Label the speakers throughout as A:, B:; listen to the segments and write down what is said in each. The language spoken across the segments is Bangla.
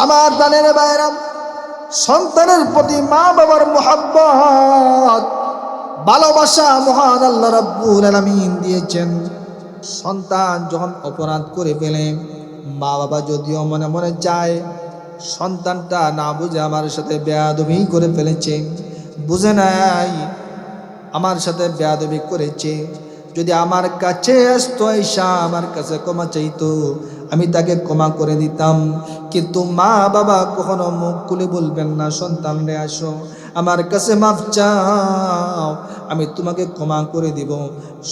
A: আমার প্রাণের ভাইরা, সন্তানের প্রতি মা বাবার মুহাব্বত ভালোবাসা মহান আল্লাহ রাব্বুল আলামিন দিয়েছেন। সন্তান যখন অপরাধ করে ফেলে, মা বাবা যদিও মনে মনে চায় সন্তানটা না বুঝে আমার সাথে বেয়াদবি করে ফেলেছে, বুঝে নাই আমার সাথে বেয়াদবি করেছে, যদি আমার কাছে আসতো আইসা আমার কাছে ক্ষমা চাইতো, আমি তাকে ক্ষমা করে দিতাম। কিন্তু মা বাবা কখনো মুখ খুলে বলবেন না, সন্তান রে আসো আমার কাছে মাফ চাও, আমি তোমাকে ক্ষমা করে দিব।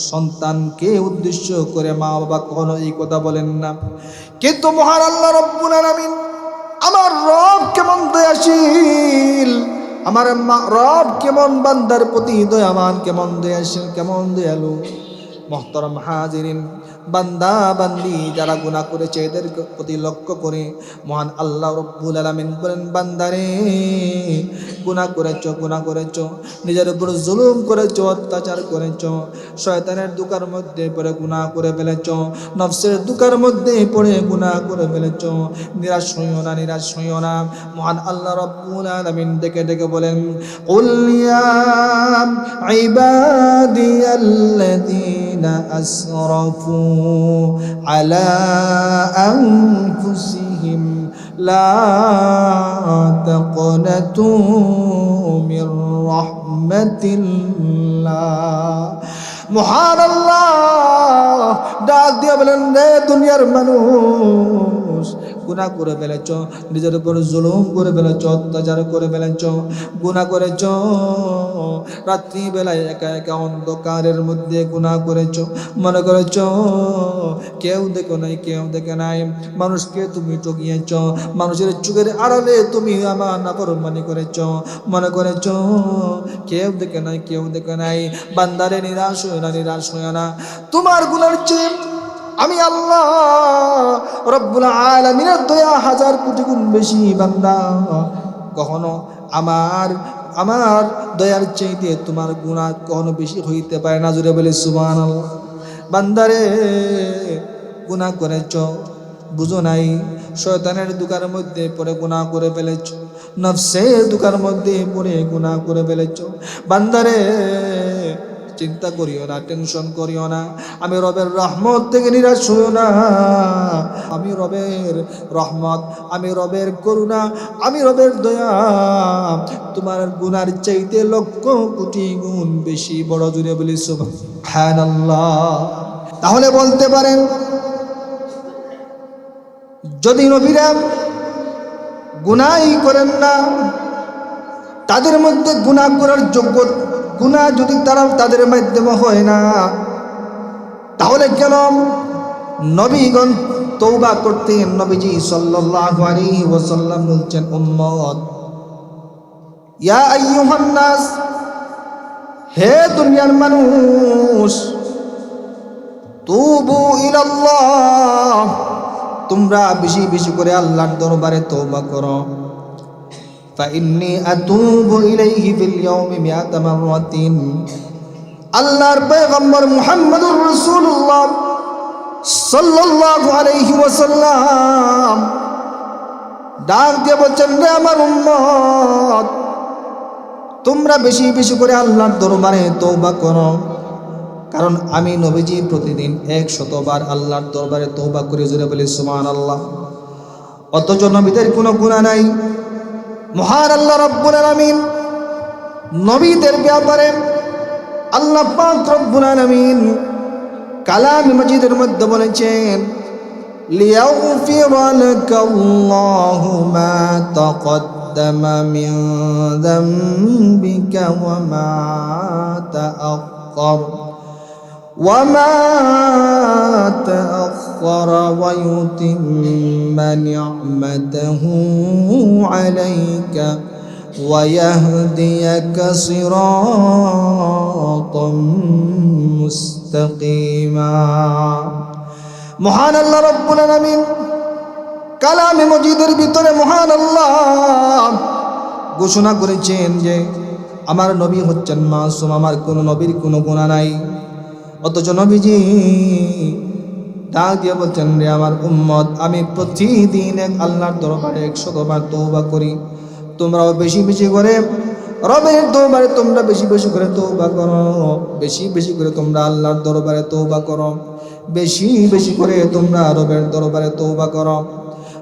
A: সন্তানকে উদ্দেশ্য করে মা বাবা কখনো এই কথা বলেন না। কিন্তু মহান আল্লাহ রাব্বুল আলামিন, আমার রব কেমন দয়াশীল, আমার রব কেমন বান্দার প্রতি দয়াবান, কেমন দয়াশীল, কেমন দয়ালু। মুহতারাম হাজিরিন, বান্দা বান্দি যারা গুনাহ করেছে এদের প্রতি লক্ষ্য করে মহান আল্লাহ রাব্বুল আলামিন বলেন, বান্দারে গুনাহ করেছো, নিজের উপর জুলুম করেছো, অত্যাচার করেছো, শয়তানের দুকার মধ্যে পড়ে গুনাহ করে ফেলেছো, নফসের দুকার মধ্যে পড়ে গুনাহ করে ফেলেছো। নিরাশ হইও না। মহান আল্লাহ রাব্বুল আলামিন ডেকে ডেকে বলেন, কুল ইয়া ইবাদিয়াল্লাযীনা আসরাফু আলা আনফুসিহিম লা তাকনাতু মির রাহমাতিল্লাহ। মহান আল্লাহ ডাক দিয়ে বলেন, রে দুনিয়ার মানুষ, গুনাহ করে ফেলেছ, নিজের উপর জুলুম করে ফেলেছ, অত্যাচার করে ফেলেছ, গুনাহ করেছ, রাত্রিবেলায় একা একা অন্ধকারের মধ্যে গুনাহ করেছ, মনে করেছ কেউ দেখে নাই, মানুষকে তুমি ঠকিয়েছ, মানুষের চোখের আড়ালে তুমি আমার নাফরমানি করেছ, মনে করেছ কেউ দেখে নাই। বান্দারে নিরাশ হয় না। তোমার গুনার চেয়ে আমি আল্লাহ রব্বুল আলামিনের দয়া হাজার কোটি গুণ বেশি। বান্দা, কখনো আমার দয়ার চাইতে তোমার গুনাহ কখনো বেশি হইতে পারে না। জুড়ে বলে সুবহানাল্লাহ। বান্দারে, গুনাহ করেছ, বুঝো নাই, শয়তানের দুকার মধ্যে পড়ে গুনাহ করে ফেলেছ, নফসের দুকার মধ্যে পড়ে গুনাহ করে ফেলেছ। বান্দারে, চিন্তা করিও না, টেনশন করিও না, আমি রবের রহমত থেকে নিরাশ হইও না। আমি রবের রহমত, আমি রবের করুণা, আমি রবের দয়া তোমার গুনার চাইতে লক্ষ কোটি গুণ বেশি বড়। জুড়ে বলি সুবহানাল্লাহ। তাহলে বলতে পারেন, যদি নবীরা গুনাহই করেন না, তাদের মধ্যে গুনাহ করার যোগ্যতা, গুনাহ যদি তাদের মাধ্যমে হয় না, তাহলে কেন নবীগণ তওবা করতেন? নবীজি সাল্লাল্লাহু আলাইহি ওয়াসাল্লাম বলছেন, উম্মত, ইয়া আইয়ুহান নাস, হে দুনিয়ার মানুষ, তুবু ইলাল্লাহ, তোমরা বেশি বেশি করে আল্লাহর দরবারে তওবা করো। ফাইন্নী আতুবু ইলাইহি ফিল ইয়াউমি মিআতা মাররাতিন। আল্লাহর পয়গম্বর মুহাম্মদুর রাসূলুল্লাহ সাল্লাল্লাহু আলাইহি ওয়াসাল্লাম ডাক দিয়ে বলছেন, রে আমার উম্মত, তোমরা বেশি বেশি করে আল্লাহর দরবারে তওবা করো, কারণ আমি নবীজি প্রতিদিন 100 বার আল্লাহর দরবারে তওবা করে। জোরে বলি সুবহানাল্লাহ। অথচ নবীদের কোনো গুনাহ নাই। মহান আল্লাহ রাব্বুল আলামিন নবীদের ব্যাপারে আল্লাহ পাক রব্বুল আলামিন কালাম মাজিদের মধ্যে বলেছেন, লিয়াগফিরা লাকাল্লাহু মা তাকদ্দামা মিন যামবিকা ওয়া মা তাআক্কার ويتم نعمته عليك ويهديك صراطا مستقيما। মহান আল্লাহ রাব্বুল আলামিন কালামে মজিদের ভিতরে মহান আল্লাহ ঘোষণা করেছেন যে আমার নবী হচ্ছেন মাসুম, আমার কোন নবীর কোনো গুনাহ নাই। অথচ নবীজি ডাক দিয়ে বলছেন, রে আমার উম্মত, আমি প্রতিদিন আল্লাহর দরবারে 100 বার তওবা করি, তোমরাও বেশি বেশি করে রবের দরবারে তোমরা বেশি বেশি করে তওবা করো, বেশি বেশি করে তোমরা আল্লাহর দরবারে তওবা করো, বেশি বেশি করে তোমরা রবের দরবারে তওবা করো।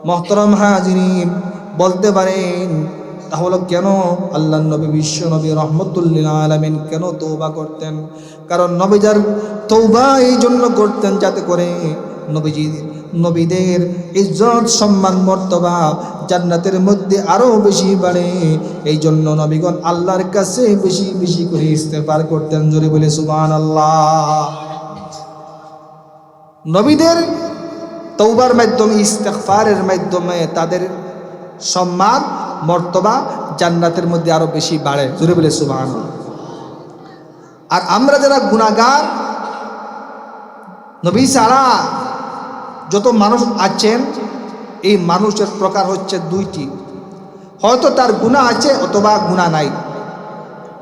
A: মুহতারাম হাজিরিন, বলতে পারেন তাহলে কেন আল্লাহর নবী বিশ্ব নবী রহমতুল্লিল আলামিন কেন তওবা করতেন? কারণ নবীজার তওবা এই জন্য করতেন যাতে করে নবীদের ইজ্জত সম্মান মর্তবা জান্নাতের মধ্যে আরো বেশি বাড়ে। এই জন্য নবীগণ আল্লাহর কাছে বেশি বেশি করে ইস্তেগফার করতেন। জোরে বলে সুবহানাল্লাহ। নবীদের তওবার মাধ্যমে, ইস্তেগফারের মাধ্যমে তাদের সম্মান মর্তবা জান্নাতের মধ্যে আরো বেশি বাড়ে। জোরে বলে সুবহানাল্লাহ। আর আমরা যারা গুনাহগার, নবী ছাড়া যত মানুষ আছেন, এই মানুষের প্রকার হচ্ছে দুইটি, হয়তো তার গুনাহ আছে অথবা গুনাহ নাই।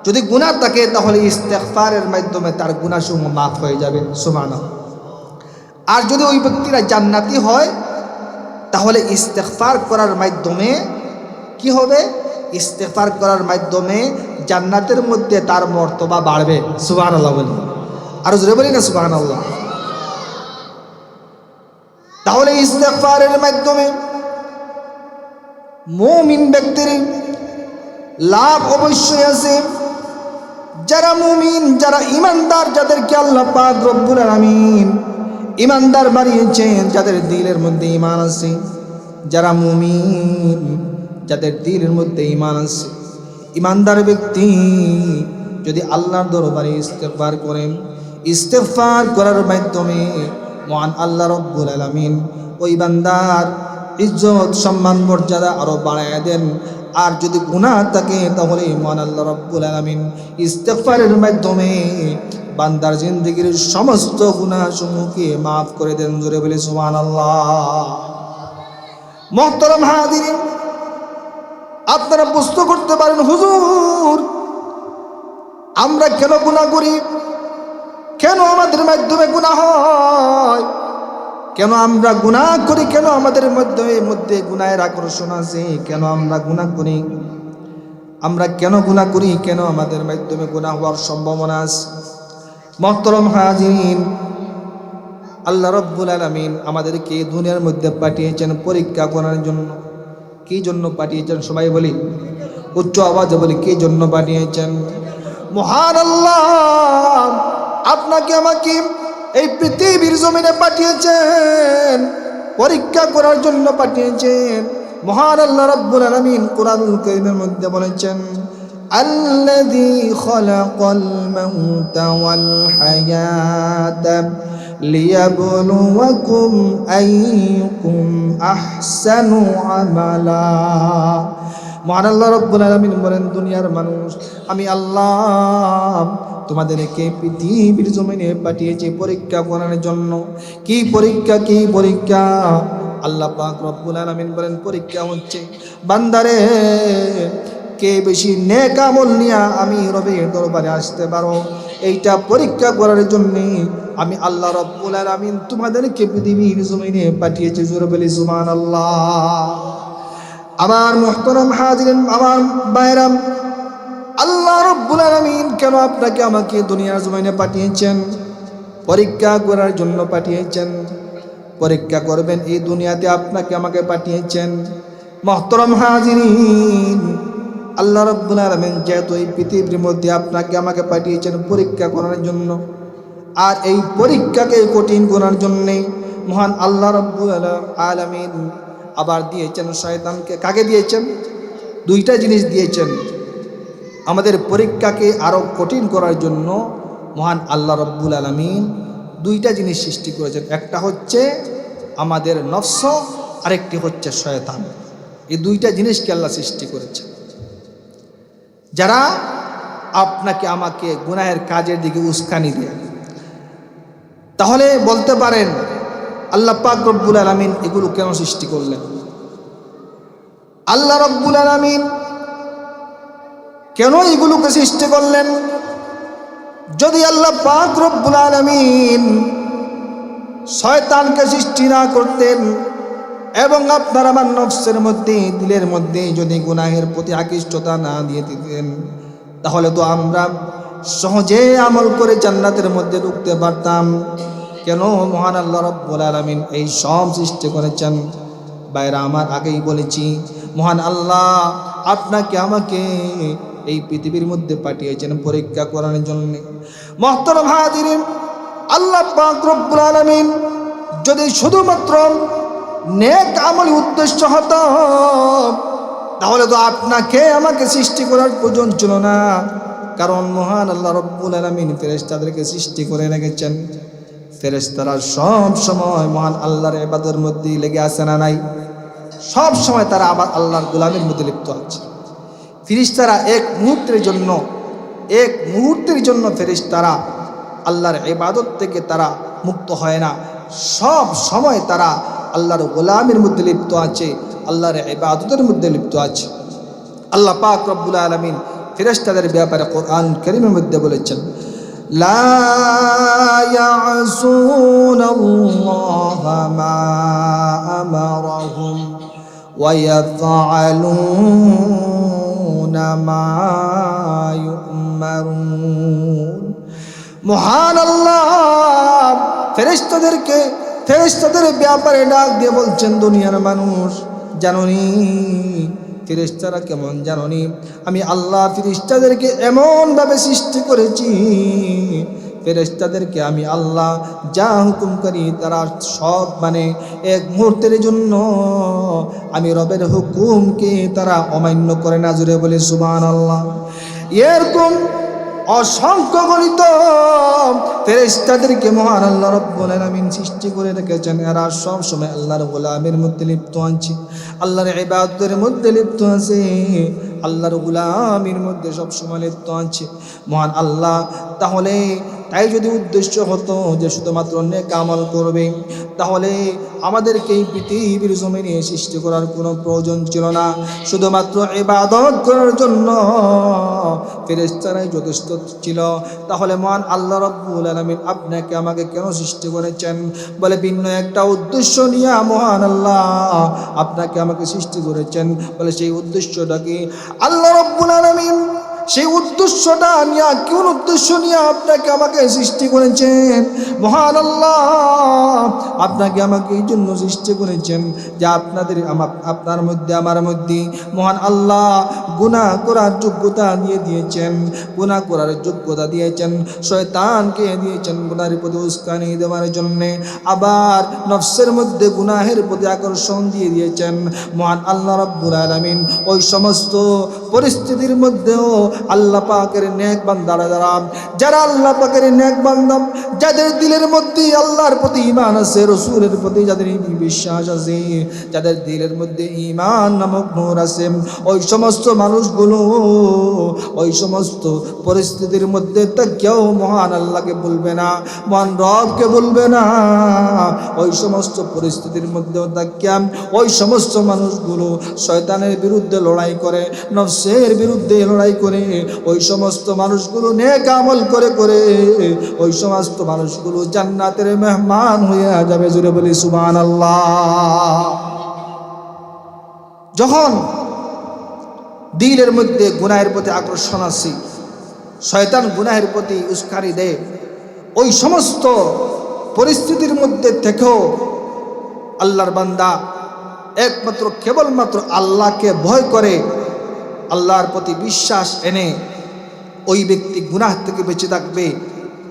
A: যদি গুনাহ থাকে তাহলে ইস্তেগফারের মাধ্যমে তার গুনাহসমূহ মাফ হয়ে যাবে। সুবহানাল্লাহ। আর যদি ওই ব্যক্তিরা জান্নাতি হয় তাহলে ইস্তেগফার করার মাধ্যমে কি হবে? ইস্তেগফার করার মাধ্যমে জান্নাতের মধ্যে তার মর্তবা বাড়বে। সুবহানাল্লাহ বলি, আর জোরে বলি না সুবহানাল্লাহ। তাহলে ইস্তেগফারের মাধ্যমে মুমিন ব্যক্তির লাভ অবশ্যই আছে। যারা মুমিন, যারা ইমানদার, যাদেরকে আল্লাহ পাক রব্বুল আলামিন ইমানদার বানিয়েছেন, যাদের দিলের মধ্যে ঈমান আছে, যারা মুমিন, যাদের দিলের মধ্যে ঈমান আছে, ইমানদার ব্যক্তি যদি আল্লাহর দরবারে ইস্তেগফার করেন, ইস্তেগফার করার মাধ্যমে মহান আল্লাহ রব্বুল আলামিন ওই বান্দার ইজ্জত সম্মান মর্যাদা আরো বাড়ায় দেন। আর যদি গুনাহ থাকে তাহলে মহান আল্লাহ রব্বুল আলামিন ইস্তেগফারের মাধ্যমে বান্দার জিন্দেগির সমস্ত গুনাহসমূহকে মাফ করে দেন। জোরে বলে সুবহানাল্লাহ। মুহতারাম হাজিরিন, আপনারা প্রশ্ন করতে পারেন, হুজুর আমরা কেন গুনাহ করি? কেন আমাদের মাধ্যমে গুনাহ হয়? কেন আমরা গুনাহ করি? কেন আমাদের মধ্যে গুনাহের আকর্ষণ আছে? কেন আমরা গুনাহ করি? আমরা কেন গুনাহ করি? কেন আমাদের মাধ্যমে গুনাহ হওয়ার সম্ভাবনা আছে? মুহতারাম হাজিরিন, আল্লাহ রাব্বুল আলামিন আমাদেরকে দুনিয়ার মধ্যে পাঠিয়েছেন পরীক্ষা করার জন্য। কি জন্য পাঠিয়েছেন? সবাই বলি, উচ্চ আওয়াজে বলি, কি জন্য পাঠিয়েছেন? মহান আল্লাহ আপনাকে আমাকে এই পৃথিবীর জমিনে পাঠিয়েছেন, পরীক্ষা করার জন্য পাঠিয়েছেন। মহান আল্লাহ রাব্বুল আলামিন কোরআনুল কারীমের মধ্যে বলেছেন, আল্লাযী খালাকাল মাউতা ওয়াল হায়াতা লিয়াবলুয়াকুম আইয়ুকুম আহসানু আমালা। মহান আল্লাহ রাব্বুল আলামিন বলেন, দুনিয়ার মানুষ, আমি আল্লাহ তোমাদেরকে পৃথিবীর জমিনে পাঠিয়েছি পরীক্ষা করার জন্য। কি পরীক্ষা? কি পরীক্ষা? আল্লাহ পাক রব্বুল আলামিন বলেন, পরীক্ষা হচ্ছে বান্দারে কে বেশি নেক আমল নিয়া আমি রবের দরবারে আসতে পারো, এইটা পরীক্ষা করার জন্য আমি আল্লাহ রব্বুল আলামিন তোমাদেরকে পৃথিবীর জমিনে পাঠিয়েছি। জোরে বলি সুবহানাল্লাহ। আমার মুহতারাম হাজিরিন, আমার ভাইরাম, আল্লাহ রব্বুল আলামিন কেন আপনাকে আমাকে দুনিয়ার জমিনে পাঠিয়েছেন? পরীক্ষা করার জন্য পাঠিয়েছেন। পরীক্ষা করবেন এই দুনিয়াতে আপনাকে আমাকে পাঠিয়েছেন। মুহতারাম হাজিরিন, আল্লাহ রব্বুল আলামিন যেহেতু এই পৃথিবীর মধ্যে আপনাকে আমাকে পাঠিয়েছেন পরীক্ষা করার জন্য, আর এই পরীক্ষাকে কঠিন করার জন্যে মহান আল্লাহ রব্বুল আলামিন আবার দিয়েছেন শয়তানকে। কাকে দিয়েছেন? দুইটা জিনিস দিয়েছেন। আমাদের পরীক্ষাকে আরো কঠিন করার জন্য মহান আল্লাহ রব্বুল আলামিন দুইটা জিনিস সৃষ্টি করেছেন। একটা হচ্ছে আমাদের নফস, আরেকটি হচ্ছে শয়তান। এই দুইটা জিনিসকে আল্লাহ সৃষ্টি করেছেন, যারা আপনাকে আমাকে গুনাহের কাজের দিকে উস্কানি দেয়। তাহলে বলতে পারেন আল্লাহ পাক রব্বুল আলামিন এগুলো কেন সৃষ্টি করলেন? আল্লাহ রব্বুল আলামিন কেন এগুলোকে সৃষ্টি করলেন? যদি আল্লাহ পাক রব্বুল আলামিন শয়তানকে সৃষ্টি না করতেন এবং আপনার আমার নফসের মধ্যে দিলের মধ্যে যদি গুনাহের প্রতি আকৃষ্টতা না দিয়ে দিতেন, তাহলে তো আমরা সহজে আমল করে জান্নাতের মধ্যে ঢুকতে পারতাম। কেন মহান আল্লাহ রাব্বুল আলামিন এই সব সৃষ্টি করেছেন? বাইরা আমার আগেই বলেছি, মহান আল্লাহ আপনাকে আমাকে এই পৃথিবীর মধ্যে পাঠিয়েছেন পরীক্ষা করার জন্য। মুহতারাম হাজিরিন, আল্লাহ পাক রব্বুল আলামিন যদি শুধুমাত্র নেক আমলি উদ্দেশ্য হতো, তাহলে তো আপনাকে আমাকে সৃষ্টি করার প্রয়োজন ছিল না। কারণ মহান আল্লাহ রব্বুল আলামিন ফেরেশতাদেরকে সৃষ্টি করে রেখেছেন। ফেরেশতারা সব সময় মহান আল্লাহর ইবাদতের মধ্যে লেগে আছে না নাই? সব সময় তারা আবার আল্লাহর গোলামের মধ্যে লিপ্ত আছে। ফেরেশতারা এক মুহূর্তের জন্য ফেরেশতারা আল্লাহর ইবাদত থেকে তারা মুক্ত হয় না। সব সময় তারা আল্লাহর গোলামের মধ্যে লিপ্ত আছে, আল্লাহর ইবাদতের মধ্যে লিপ্ত আছে। আল্লাহ পাক রব্বুল আলামিন ফেরেশতাদের ব্যাপারে কোরআন কারীমের মধ্যে বলেছেন, লা ইয়াসুনাল্লাহা মা আমারাহুম ওয়া ইয়াফআলুনা মা ইউমারুন। মহান আল্লাহ ফেরেশতাদের ব্যাপারে ডাক দিয়ে বলছেন, দুনিয়ার মানুষ জানোনি ফেরেশতারা কেমন জানোনি? আমি আল্লাহ ফেরেশতাদেরকে এমনভাবে সৃষ্টি করেছি, ফেরেশতাদেরকে আমি আল্লাহ যা হুকুম করি তারা সব এক মুহূর্তের জন্য আমি রবের হুকুমকে তারা অমান্য করে না। জুড়ে বলে সুবহানাল্লাহ। এরকম অসংখ্য গণিত ফেরেশতাদেরকে মহান আল্লাহ রাব্বুল আলামিন সৃষ্টি করে রেখেছেন। এরা সব সময় আল্লাহর গোলামের মধ্যে লিপ্ত আছে, আল্লাহর ইবাদতের মধ্যে লিপ্ত আছে, আল্লাহর গোলামের মধ্যে সব সময় লিপ্ত আছে মহান আল্লাহ। তাহলে তাই যদি উদ্দেশ্য হতো যে শুধুমাত্র নেক আমল করবে, তাহলে আমাদেরকে এই পৃথিবীর জমিনে সৃষ্টি করার কোনো প্রয়োজন ছিল না। শুধুমাত্র ইবাদত করার জন্য ফেরেশতারাই যথেষ্ট ছিল। তাহলে মহান আল্লাহ রাব্বুল আলামিন আপনাকে আমাকে কেন সৃষ্টি করেছেন? বলে ভিন্ন একটা উদ্দেশ্য নিয়ে মহান আল্লাহ আপনাকে আমাকে সৃষ্টি করেছেন। বলে সেই উদ্দেশ্যটা কি? আল্লাহ রাব্বুল আলামিন সেই উদ্দেশ্যটা নিয়ে, কোন উদ্দেশ্য নিয়ে আপনাকে আমাকে সৃষ্টি করেছেন? মহান আল্লাহ আপনাকে আমাকে এই জন্য সৃষ্টি করেছেন যে আপনার মধ্যে আমার মধ্যে মহান আল্লাহ গুনাহ করার যোগ্যতা দিয়েছেন, গুনাহ করার যোগ্যতা দিয়েছেন, শয়তানকে দিয়েছেন গুনাহের প্রতি উস্কানি দেওয়ার জন্য। আবার নফসের মধ্যে গুনাহের প্রতি আকর্ষণ দিয়েছেন মহান আল্লাহ রাব্বুল আলামিন। ওই সমস্ত পরিস্থিতির মধ্যেও আল্লাহ পাকের নেক বান্দারা যারা আল্লাহ পাকের নেক বান্দা, যাদের দিলের মধ্যে আল্লাহর প্রতি ঈমান আছে, রাসূলের প্রতি যাদের বিশ্বাস আছে, যাদের দিলের মধ্যে ঈমান নামক নূর আছে, ওই সমস্ত মানুষগুলো ওই সমস্ত পরিস্থিতির মধ্যে তা কেউ মহান আল্লাহকে বলবে না, মহান রবকে বলবে না। ওই সমস্ত পরিস্থিতির মধ্যেও তাকিয়া ওই সমস্ত মানুষগুলো শয়তানের বিরুদ্ধে লড়াই করে, নফসের বিরুদ্ধে লড়াই করে, ওই সমস্ত মানুষগুলো নেক আমল করে ওই সমস্ত মানুষগুলো জান্নাতের মেহমান হয়ে যাবে। জুড়ে বলি সুবহানাল্লাহ। যখন দিলের মধ্যে গুনাহের প্রতি আকর্ষণ আছে, শয়তান গুনাহের প্রতি উস্কানি দেয়, ওই সমস্ত পরিস্থিতির মধ্যে থেকেও আল্লাহর বান্দা একমাত্র কেবলমাত্র আল্লাহকে ভয় করে, আল্লাহর প্রতি বিশ্বাস এনে ওই ব্যক্তি গুনাহ থেকে বেঁচে থাকবে।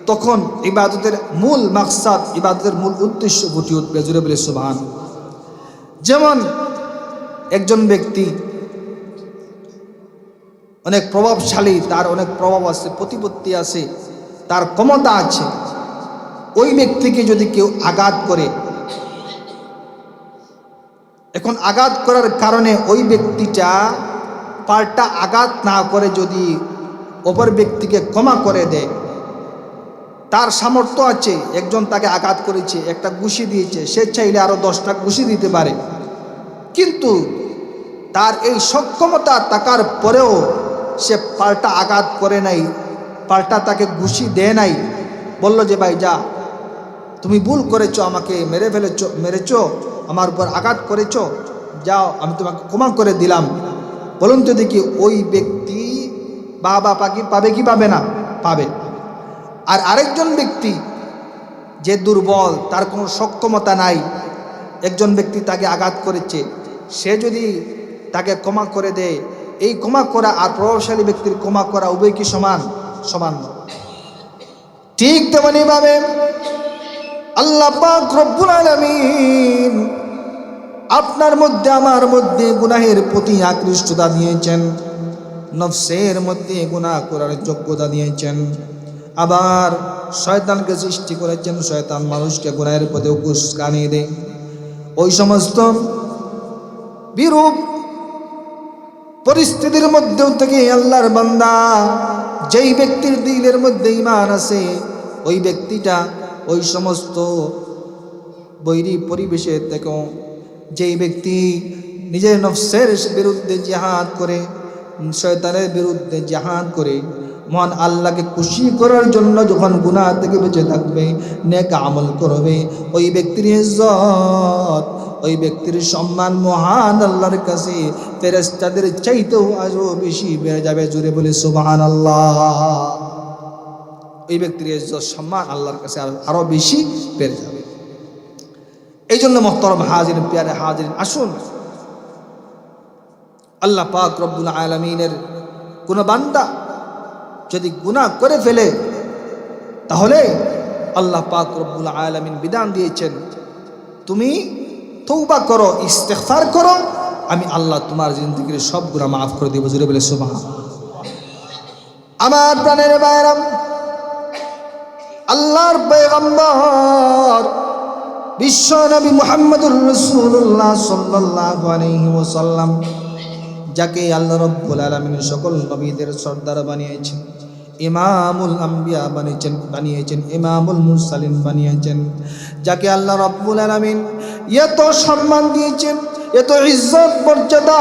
A: তখন ইবাদতের মূল মাকসাদ, ইবাদতের মূল উদ্দেশ্য ফুটে উঠবে। জুড়ে বলে সুবহান। যেমন একজন ব্যক্তি অনেক প্রভাবশালী, তার অনেক প্রভাব আছে, প্রতিপত্তি আছে, তার ক্ষমতা আছে, ওই ব্যক্তিকে যদি কেউ আঘাত করে, এখন আঘাত করার কারণে ওই ব্যক্তিটা পাল্টা আঘাত না করে যদি অপর ব্যক্তিকে ক্ষমা করে দেয়, তার সামর্থ্য আছে, একজন তাকে আঘাত করেছে, একটা ঘুষি দিয়েছে, সে চাইলে আরো 10টা ঘুষি দিতে পারে, কিন্তু তার এই সক্ষমতা থাকার পরেও সে পাল্টা আঘাত করে নাই, পাল্টা তাকে ঘুষি দেয় নাই, বলল যে ভাই যা, তুমি ভুল করেছো, আমাকে মেরেছো, আমার উপর আঘাত করেছো, যাও আমি তোমাকে ক্ষমা করে দিলাম। বলুন তো দেখি ওই ব্যক্তি বাবা পাবে কি পাবে না? পাবে। আর আরেকজন ব্যক্তি যে দুর্বল, তার কোনো সক্ষমতা নাই, একজন ব্যক্তি তাকে আঘাত করেছে, সে যদি তাকে ক্ষমা করে দেয়, এই ক্ষমা করা আর প্রভাবশালী ব্যক্তির ক্ষমা করা উভয় কি সমান? সমান। ঠিক তেমনি ভাবে আল্লাহ পাক রব্বুল আলামিন আপনার মধ্যে আমার মধ্যে গুনাহের প্রতি আকৃষ্টতা দিয়েছেন, নফসের মধ্যে গুনাহ করার যোগ্যতা দিয়েছেন। আবার শয়তানকে সৃষ্টি করেছেন, শয়তান মানুষকে গুনাহের পথে উস্কানি দেয়। ওই সমস্ত বিরূপ পরিস্থিতির মধ্যেও থেকে আল্লাহর বান্দা, যেই ব্যক্তির দিলের মধ্যে ঈমান আছে, ওই ব্যক্তিটা ওই সমস্ত বৈরী পরিবেশে থেকেও, যেই ব্যক্তি নিজের নফসের বিরুদ্ধে জিহাদ করে, শয়তানের বিরুদ্ধে জিহাদ করে, মহান আল্লাহকে খুশি করার জন্য যখন গুনাহ থেকে বেঁচে থাকবে, নেক আমল করবে, ওই ব্যক্তির ইজ্জত, ওই ব্যক্তির সম্মান মহান আল্লাহর কাছে ফেরেশতাদের চাইতেও আরো বেশি বেড়ে যাবে। জোরে বলে সুবহানাল্লাহ। ওই ব্যক্তির ইজ্জত সম্মান আল্লাহর কাছে আরো বেশি বেড়ে যাবে। এই জন্য মুহতারাম হাজিরিন, প্যারে হাজিরিন, আসুন আল্লাহ পাক রব্বুল আলামিনের কোন বান্দা যদি গুনাহ করে ফেলে, তাহলে আল্লাহ পাক রব্বুল আলামিন বিধান দিয়েছেন, তুমি তওবা করো, ইস্তেগফার করো, আমি আল্লাহ তোমার জিন্দেগির সব গুনাহ মাফ করে দেব। জোরে বলে সুবহানাল্লাহ। আমার প্রাণের ভাইরা, আল্লাহর পয়গম্বর বিশ্ব নবী মুহাম্মদুর রাসূলুল্লাহ সাল্লাল্লাহু আলাইহি ওয়াসাল্লাম, যাকে আল্লাহ রাব্বুল আলামিন সকল নবীদের সর্দার বানিয়েছেন, ইমামুল আম্বিয়া বানিয়েছেন, ইমামুল মুরসালিন বানিয়েছেন, যাকে আল্লাহ রাব্বুল আলামিন এত সম্মান দিয়েছেন, এত ইজ্জত মর্যাদা,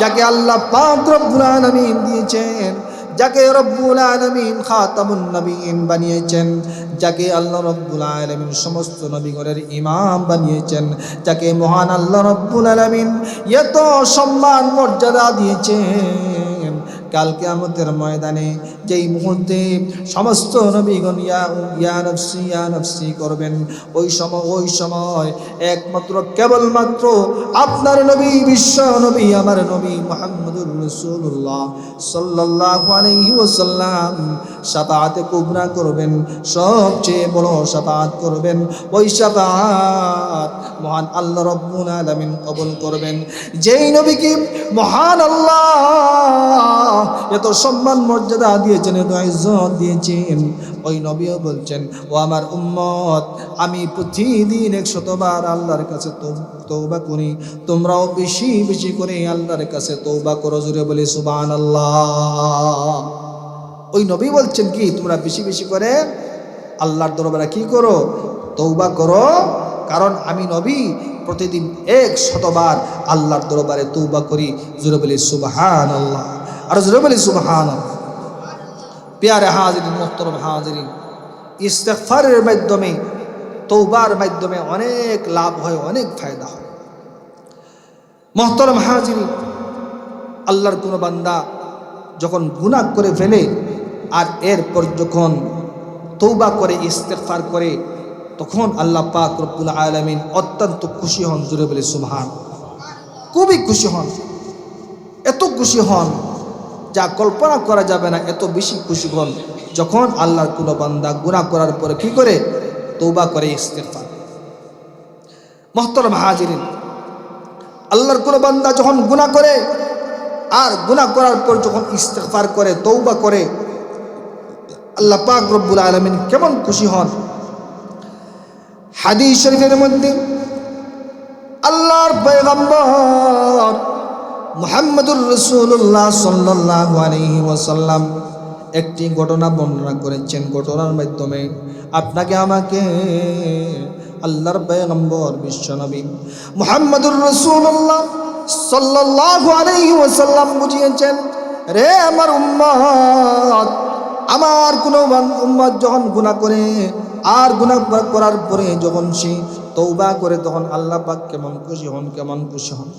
A: যাকে আল্লাহ পাক রব্বুল আলামিন দিয়েছেন, যাকে রব্বুল আলামিন খাতামুন নবীন বানিয়েছেন, যাকে আল্লাহ রব্বুল আলামিন সমস্ত নবীগণের ইমাম বানিয়েছেন, যাকে মহান আল্লাহ রব্বুল আলামিন এত সম্মান মর্যাদা দিয়েছেন, কাল কিয়ামতের ময়দানে যেই মুহূর্তে সমস্ত নবীগণ ইয়া নফসি করবেন, ওই সময় একমাত্র কেবলমাত্র আপনার নবী, বিশ্ব নবী, আমার নবী মুহাম্মদুর রাসূলুল্লাহ সাল্লাল্লাহু আলাইহি ওয়াসাল্লাম শাফাআতে কুবরা করবেন, সবচেয়ে বড় শাফাআত করবেন। ওই শাফাআত মহান আল্লাহ রাব্বুল আলামিন কবুল করবেন। যেই নবীকে মহান আল্লাহ এত সম্মান মর্যাদা দিয়েছেন, এত ইজ্জত দিয়েছেন, ওই নবীও বলছেন, ও আমার উম্মত, আমি প্রতিদিন 100 বার আল্লাহর কাছে তওবা করি, তোমরাও বেশি বেশি করে আল্লাহর কাছে তওবা করো। জোরে বলে সুবহানাল্লাহ। ওই নবী বলছেন কি, তোমরা বেশি বেশি করে আল্লাহর দরবারে কি করো? তওবা করো, কারণ আমি নবী প্রতিদিন 100 বার আল্লাহর দরবারে তওবা করি। জোরে বলে সুবহানাল্লাহ। আর জোরে বলি সুবহানাল্লাহ। প্যারে হাজিরিন, মুহতারাম হাজিরিন, ইস্তেগফারের মাধ্যমে, তওবার মাধ্যমে অনেক লাভ হয়, অনেক ফায়দা হয়। মুহতারাম হাজিরিন, আল্লাহর কোন বান্দা যখন গুনাহ করে ফেলে আর এরপর যখন তওবা করে, ইস্তেগফার করে, তখন আল্লাহ পাক রব্বুল আলামিন অত্যন্ত খুশি হন। জোরে বলি সুবহানাল্লাহ। খুবই খুশি হন, এত খুশি হন যা কল্পনা করা যাবে না। এত বেশি খুশি হন যখন আল্লাহর কোন বান্দা গুনাহ করার পরে কি করে? তওবা করে, ইস্তেগফার। মুহতারাম হাজিরিন, আল্লাহর কোন বান্দা যখন গুনাহ করে আর গুনাহ করার পর যখন ইস্তেগফার করে, তওবা করে, আল্লাহ পাক রব্বুল আলামিন কেমন খুশি হন। হাদিস শরীফের মধ্যে আল্লাহর পয়গম্বর মুহাম্মদুর রাসূলুল্লাহ সাল্লাল্লাহু আলাইহি ওয়াসাল্লাম একটি ঘটনা বর্ণনা করেছেন। ঘটনার মাধ্যমে আপনাকে আমাকে আল্লাহর পয়গম্বর বিশ্বনবী মুহাম্মদুর রাসূলুল্লাহ সাল্লাল্লাহু আলাইহি ওয়াসাল্লাম বুঝিয়েছেন, রে আমার উম্মত, আমার কোন উম্মত যখন গুনাহ করে আর গুনাহ করার পরে যখন সে তওবা করে তখন আল্লাহ পাক কেমন খুশি হন, কেমন খুশি হন।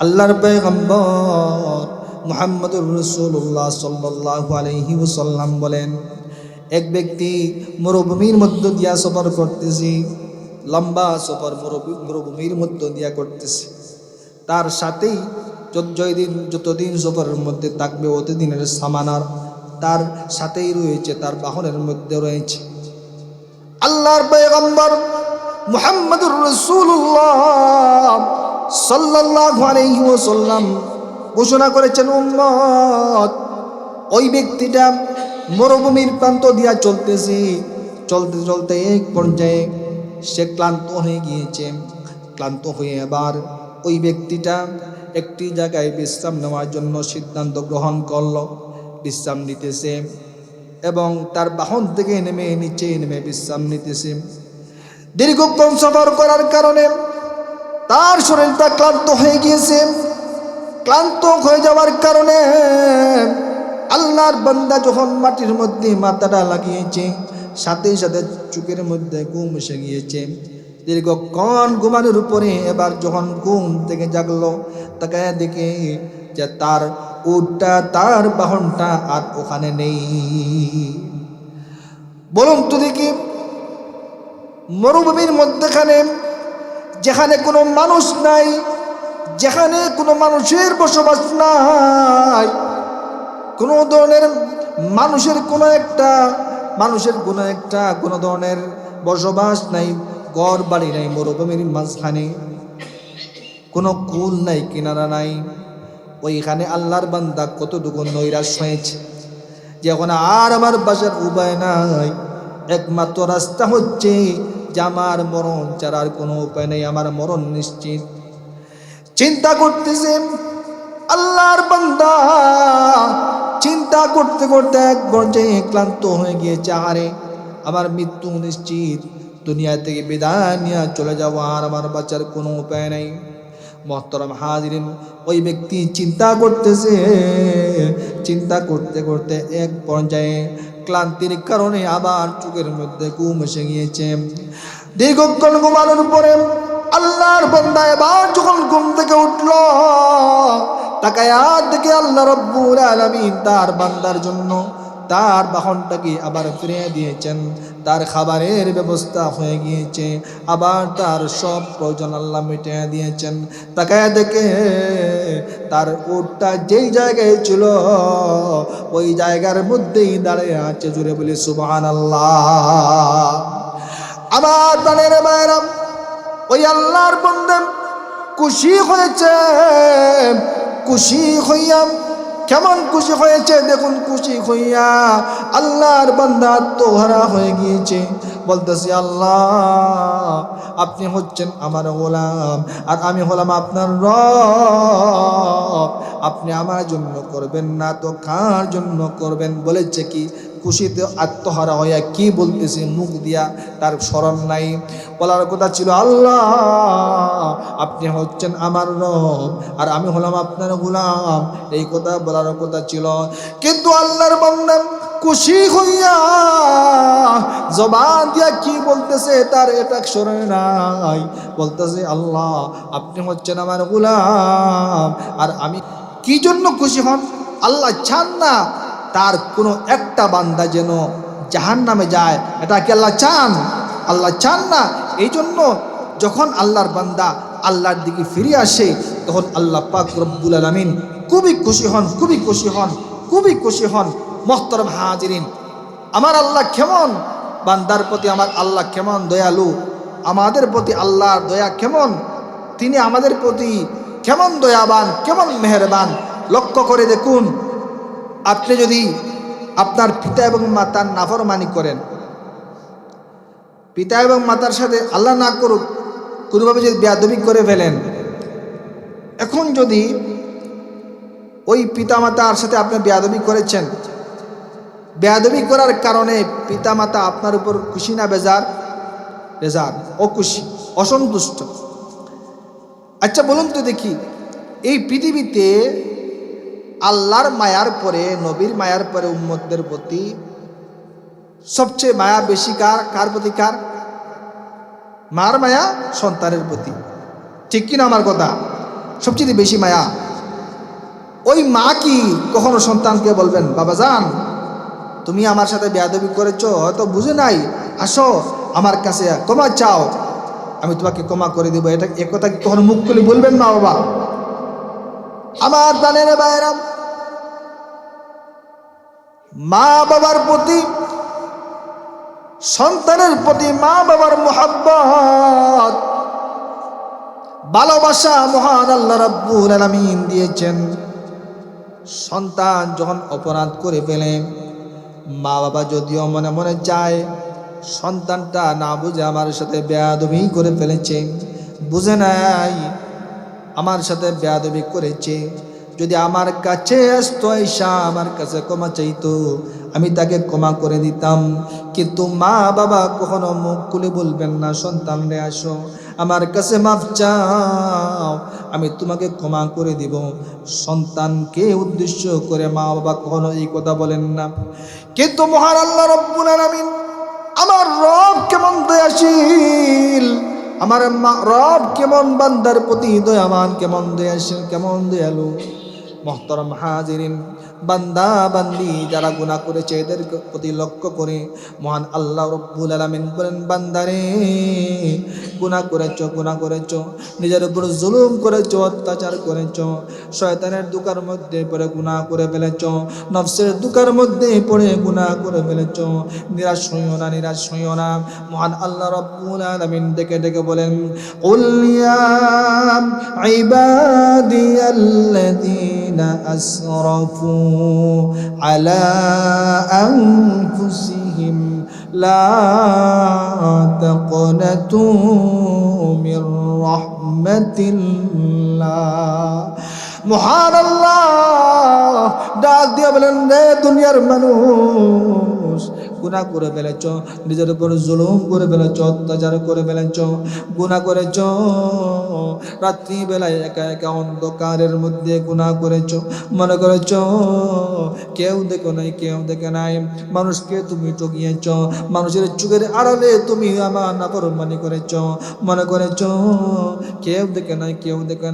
A: আল্লাহর পয়গম্বর মুহাম্মদুর রাসূলুল্লাহ সাল্লাল্লাহু আলাইহি ওয়াসাল্লাম বলেন, এক ব্যক্তি মরুভূমির মধ্য দিয়া সফর করতেছে, লম্বা সফর মরুভূমির মধ্য দিয়া করতেছে। তার সাথেই যতদিন সফরের মধ্যে থাকবে অতদিনের সামানার তার সাথেই রয়েছে, তার বাহনের মধ্যে রয়েছে। আল্লাহর পয়গম্বর মুহাম্মদুর রাসূলুল্লাহ সাল্লাল্লাহু আলাইহি ওয়াসাল্লাম ঘোষণা করেছেন, উম্মত, ওই ব্যক্তিটা মরুভূমির প্রান্ত দিয়া চলতেছে, চলতে চলতে এক পর্যায়ে সে ক্লান্ত হয়ে গিয়েছে। ক্লান্ত হয়ে এবার ওই ব্যক্তিটা একটি জায়গায় বিশ্রাম নেওয়ার জন্য সিদ্ধান্ত গ্রহণ করলো। বিশ্রাম নিতেছে এবং তার বাহন থেকে নিচে নেমে বিশ্রাম নিতেছে। দীর্ঘক্ষণ সফর করার কারণে তার শরীরটা ক্লান্ত হয়ে গিয়েছে। ক্লান্ত হয়ে যাওয়ার কারণে আল্লাহর বান্দা যখন মাটির মধ্যে মাথাটা লাগিয়েছে, সাথে সাথে চোখের মধ্যে ঘুম এসে গিয়েছে। দীর্ঘক্ষণ ঘুমানোর উপরে এবার যখন ঘুম থেকে জাগলো, তাকায় দেখে যে তার উটটা, তার বাহনটা আর ওখানে নেই। বলুন তো দেখি, মরুভূমির মধ্যখানে যেখানে কোনো মানুষ নাই, যেখানে কোনো মানুষের বসবাস নাই, কোনো ধরনের মানুষের কোনো ধরনের বসবাস নাই, ঘর বাড়ি নাই, মরুভূমির মাঝখানে কোনো কুল নাই, কিনারা নাই, ওইখানে আল্লাহর বান্দা কতটুকু নৈরাশ হয়েছে যে এখন আর আমার বাসার উপায় নাই, একমাত্র রাস্তা হচ্ছে যে আমার মরণ ছাড়া আর কোনো উপায় নেই, আমার মরণ নিশ্চিত। চিন্তা করতেছে আল্লাহর বান্দা, চিন্তা করতে করতে এক পর্যায়ে ক্লান্ত হয়ে গিয়েছে। আরে আমার মৃত্যু নিশ্চিত, দুনিয়া থেকে বিদায় নিয়ে চলে যাবো, আর আমার বাঁচার কোনো উপায় নেই। মুহতারাম হাজিরিন, ওই ব্যক্তি চিন্তা করতেছে, চিন্তা করতে করতে এক পর্যায়ে ক্লান্তির কারণে আবার চোখের মধ্যে ঘুম এসে গিয়েছে। দীর্ঘক্ষণ ঘুমানোর পরে আল্লাহর বান্দা এবার যখন ঘুম থেকে উঠল, তাকায় দেখে আল্লাহ রাব্বুল আলামিন তার বান্দার জন্য তার বাহনটাকে আবার ফিরিয়ে দিয়েছেন, তার খাবারের ব্যবস্থা হয়ে গিয়েছে, আবার তার সব প্রয়োজন আল্লাহ মিটিয়ে দিয়েছেন। তাকায় দেখে তার উটটা যেই জায়গায় ছিল ওই জায়গার মধ্যেই দাঁড়িয়ে আছে। জুড়ে বলি সুবহানাল্লাহ। আমার প্রাণের ভাইরা, ওই আল্লাহর বান্দা খুশি হয়েছে, খুশি হইয়া কেমন খুশি হয়েছে দেখুন, খুশি হইয়া আল্লাহর বান্দা আত্মহারা হয়ে গিয়েছে। বলতেছি, আল্লাহ আপনি হচ্ছেন আমার গোলাম আর আমি হলাম আপনার রব, আপনি আমার জন্য করবেন না তো কার জন্য করবেন? বলেছে কি খুশিতে আত্মহারা হইয়া কি বলতেছে, মুখ দিয়া তার স্মরণ নাই। বলার কথা ছিল আল্লাহ আপনি হচ্ছেন আমার রব আর আমি হলাম আপনার গোলাম, এই কথা বলার কথা ছিল। কিন্তু আল্লাহর বান্দা খুশি হইয়া জবান দিয়া কি বলতেছে তার এটা স্মরণে নাই। বলতেছে আল্লাহ আপনি হচ্ছেন আমার গোলাম আর আমি। কি জন্য খুশি হন? আল্লাহ চান না তার কোনো একটা বান্দা যেন জাহান্নামে যায়, এটা কি আল্লাহ চান? আল্লাহ চান না। এই জন্য যখন আল্লাহর বান্দা আল্লাহর দিকে ফিরে আসে তখন আল্লাহ পাক রব্বুল আলামিন খুবই খুশি হন, খুবই খুশি হন, খুবই খুশি হন। মুহতারাম হাজিরিন, আমার আল্লাহ কেমন বান্দার প্রতি, আমার আল্লাহ কেমন দয়ালু, আমাদের প্রতি আল্লাহর দয়া কেমন, তিনি আমাদের প্রতি কেমন দয়াবান, কেমন মেহেরবান। লক্ষ্য করে দেখুন, আপনি যদি আপনার পিতা এবং মাতার নাফরমানি করেন, পিতা এবং মাতার সাথে আল্লাহ না করুক কোনোভাবে যদি বেয়াদবি করে ফেলেন, এখন যদি ওই পিতা মাতার সাথে আপনি বেয়াদবি করেছেন, বেয়াদবি করার কারণে পিতা মাতা আপনার উপর খুশি না বেজার? বেজার, অখুশি, অসন্তুষ্ট। আচ্ছা বলুন তো দেখি, এই পৃথিবীতে আল্লাহর মায়ার পরে, নবীর মায়ার পরে উম্মতদের প্রতি সবচেয়ে মায়া বেশি কার কার প্রতি? কার? মার মায়া সন্তানের প্রতি, ঠিক কিনা আমার কথা? সবচেয়ে বেশি মায়া। ওই মা কি কখনো সন্তানকে বলবেন, বাবা যান তুমি আমার সাথে বেয়াদবি করেছো, হয়তো বুঝে নাই, আসো আমার কাছে ক্ষমা চাও, আমি তোমাকে ক্ষমা করে দেবো? এটা একথা কি কখনো মুখ খুলে বলবেন মা বাবা? আমার প্রাণের ভাইরা, মা বাবার প্রতি, সন্তানের প্রতি মা বাবার মুহাব্বত, ভালোবাসা মহান আল্লাহ রাব্বুল আলামিন দিয়েছেন। সন্তান যখন অপরাধ করে ফেলে, মা বাবা যদিও মনে মনে চায় সন্তানটা না বুঝে আমার সাথে বেয়াদবি করে ফেলেছে, বুঝে নাই আমার সাথে বেয়াদবি করেছে, যদি আমার কাছে আসতো, আইসা আমার কাছে ক্ষমা চাইতো, আমি তাকে ক্ষমা করে দিতাম। কিন্তু মা বাবা কখনো মুখ খুলে বলবেন না, সন্তান রে আসো আমার কাছে মাফ চাও, আমি তোমাকে ক্ষমা করে দিব। সন্তানকে উদ্দেশ্য করে মা বাবা কখনো এই কথা বলেন না। কিন্তু মহান আল্লাহ রব্বুল আলামিন, আমার রব কেমন দয়াশীল, আমার রব কেমন বান্দার প্রতি দয়াবান, কেমন দয়াশীল, কেমন দয়ালু। মুহতারাম হাজিরিন, বান্দা বান্দি যারা গুনাহ করেছে এদের প্রতি লক্ষ্য করে মহান আল্লাহ রব্বুল আলামিন বলেন, বান্দারে গুনাহ করেছো, নিজের উপর জুলুম করেছো, অত্যাচার করেছো, শয়তানের দুকার মধ্যে পড়ে গুনাহ করে ফেলেছো, নফসের দুকার মধ্যে পড়ে গুনাহ করে ফেলেছো। নিরাশ হইও না। মহান আল্লাহ রব্বুল আলামিন ডেকে ডেকে বলেন, কুল ইয়া ইবাদিয়াল্লাযীনা আসরাফু আলা আনফুসিহিম লা তাকনাতু মির রাহমাতিল্লাহ। মহান আল্লাহ ডাক দিয়ে বলেন, রে দুনিয়ার মানুষ, গুনাহ করে ফেলেছ, নিজের উপর জুলুম করে ফেলেছ, অত্যাচার করে ফেলেছ, গুনাহ করেছ, রাত্রি বেলায় একা একা অন্ধকারের মধ্যে গুনাহ করেছ, মনে করেছ কেউ দেখে নাই, মানুষকে তুমি ঠকিয়েছ, মানুষের চোখের আড়ালে তুমি আমার নাফরমানি করেছ, মনে করেছ কেউ দেখে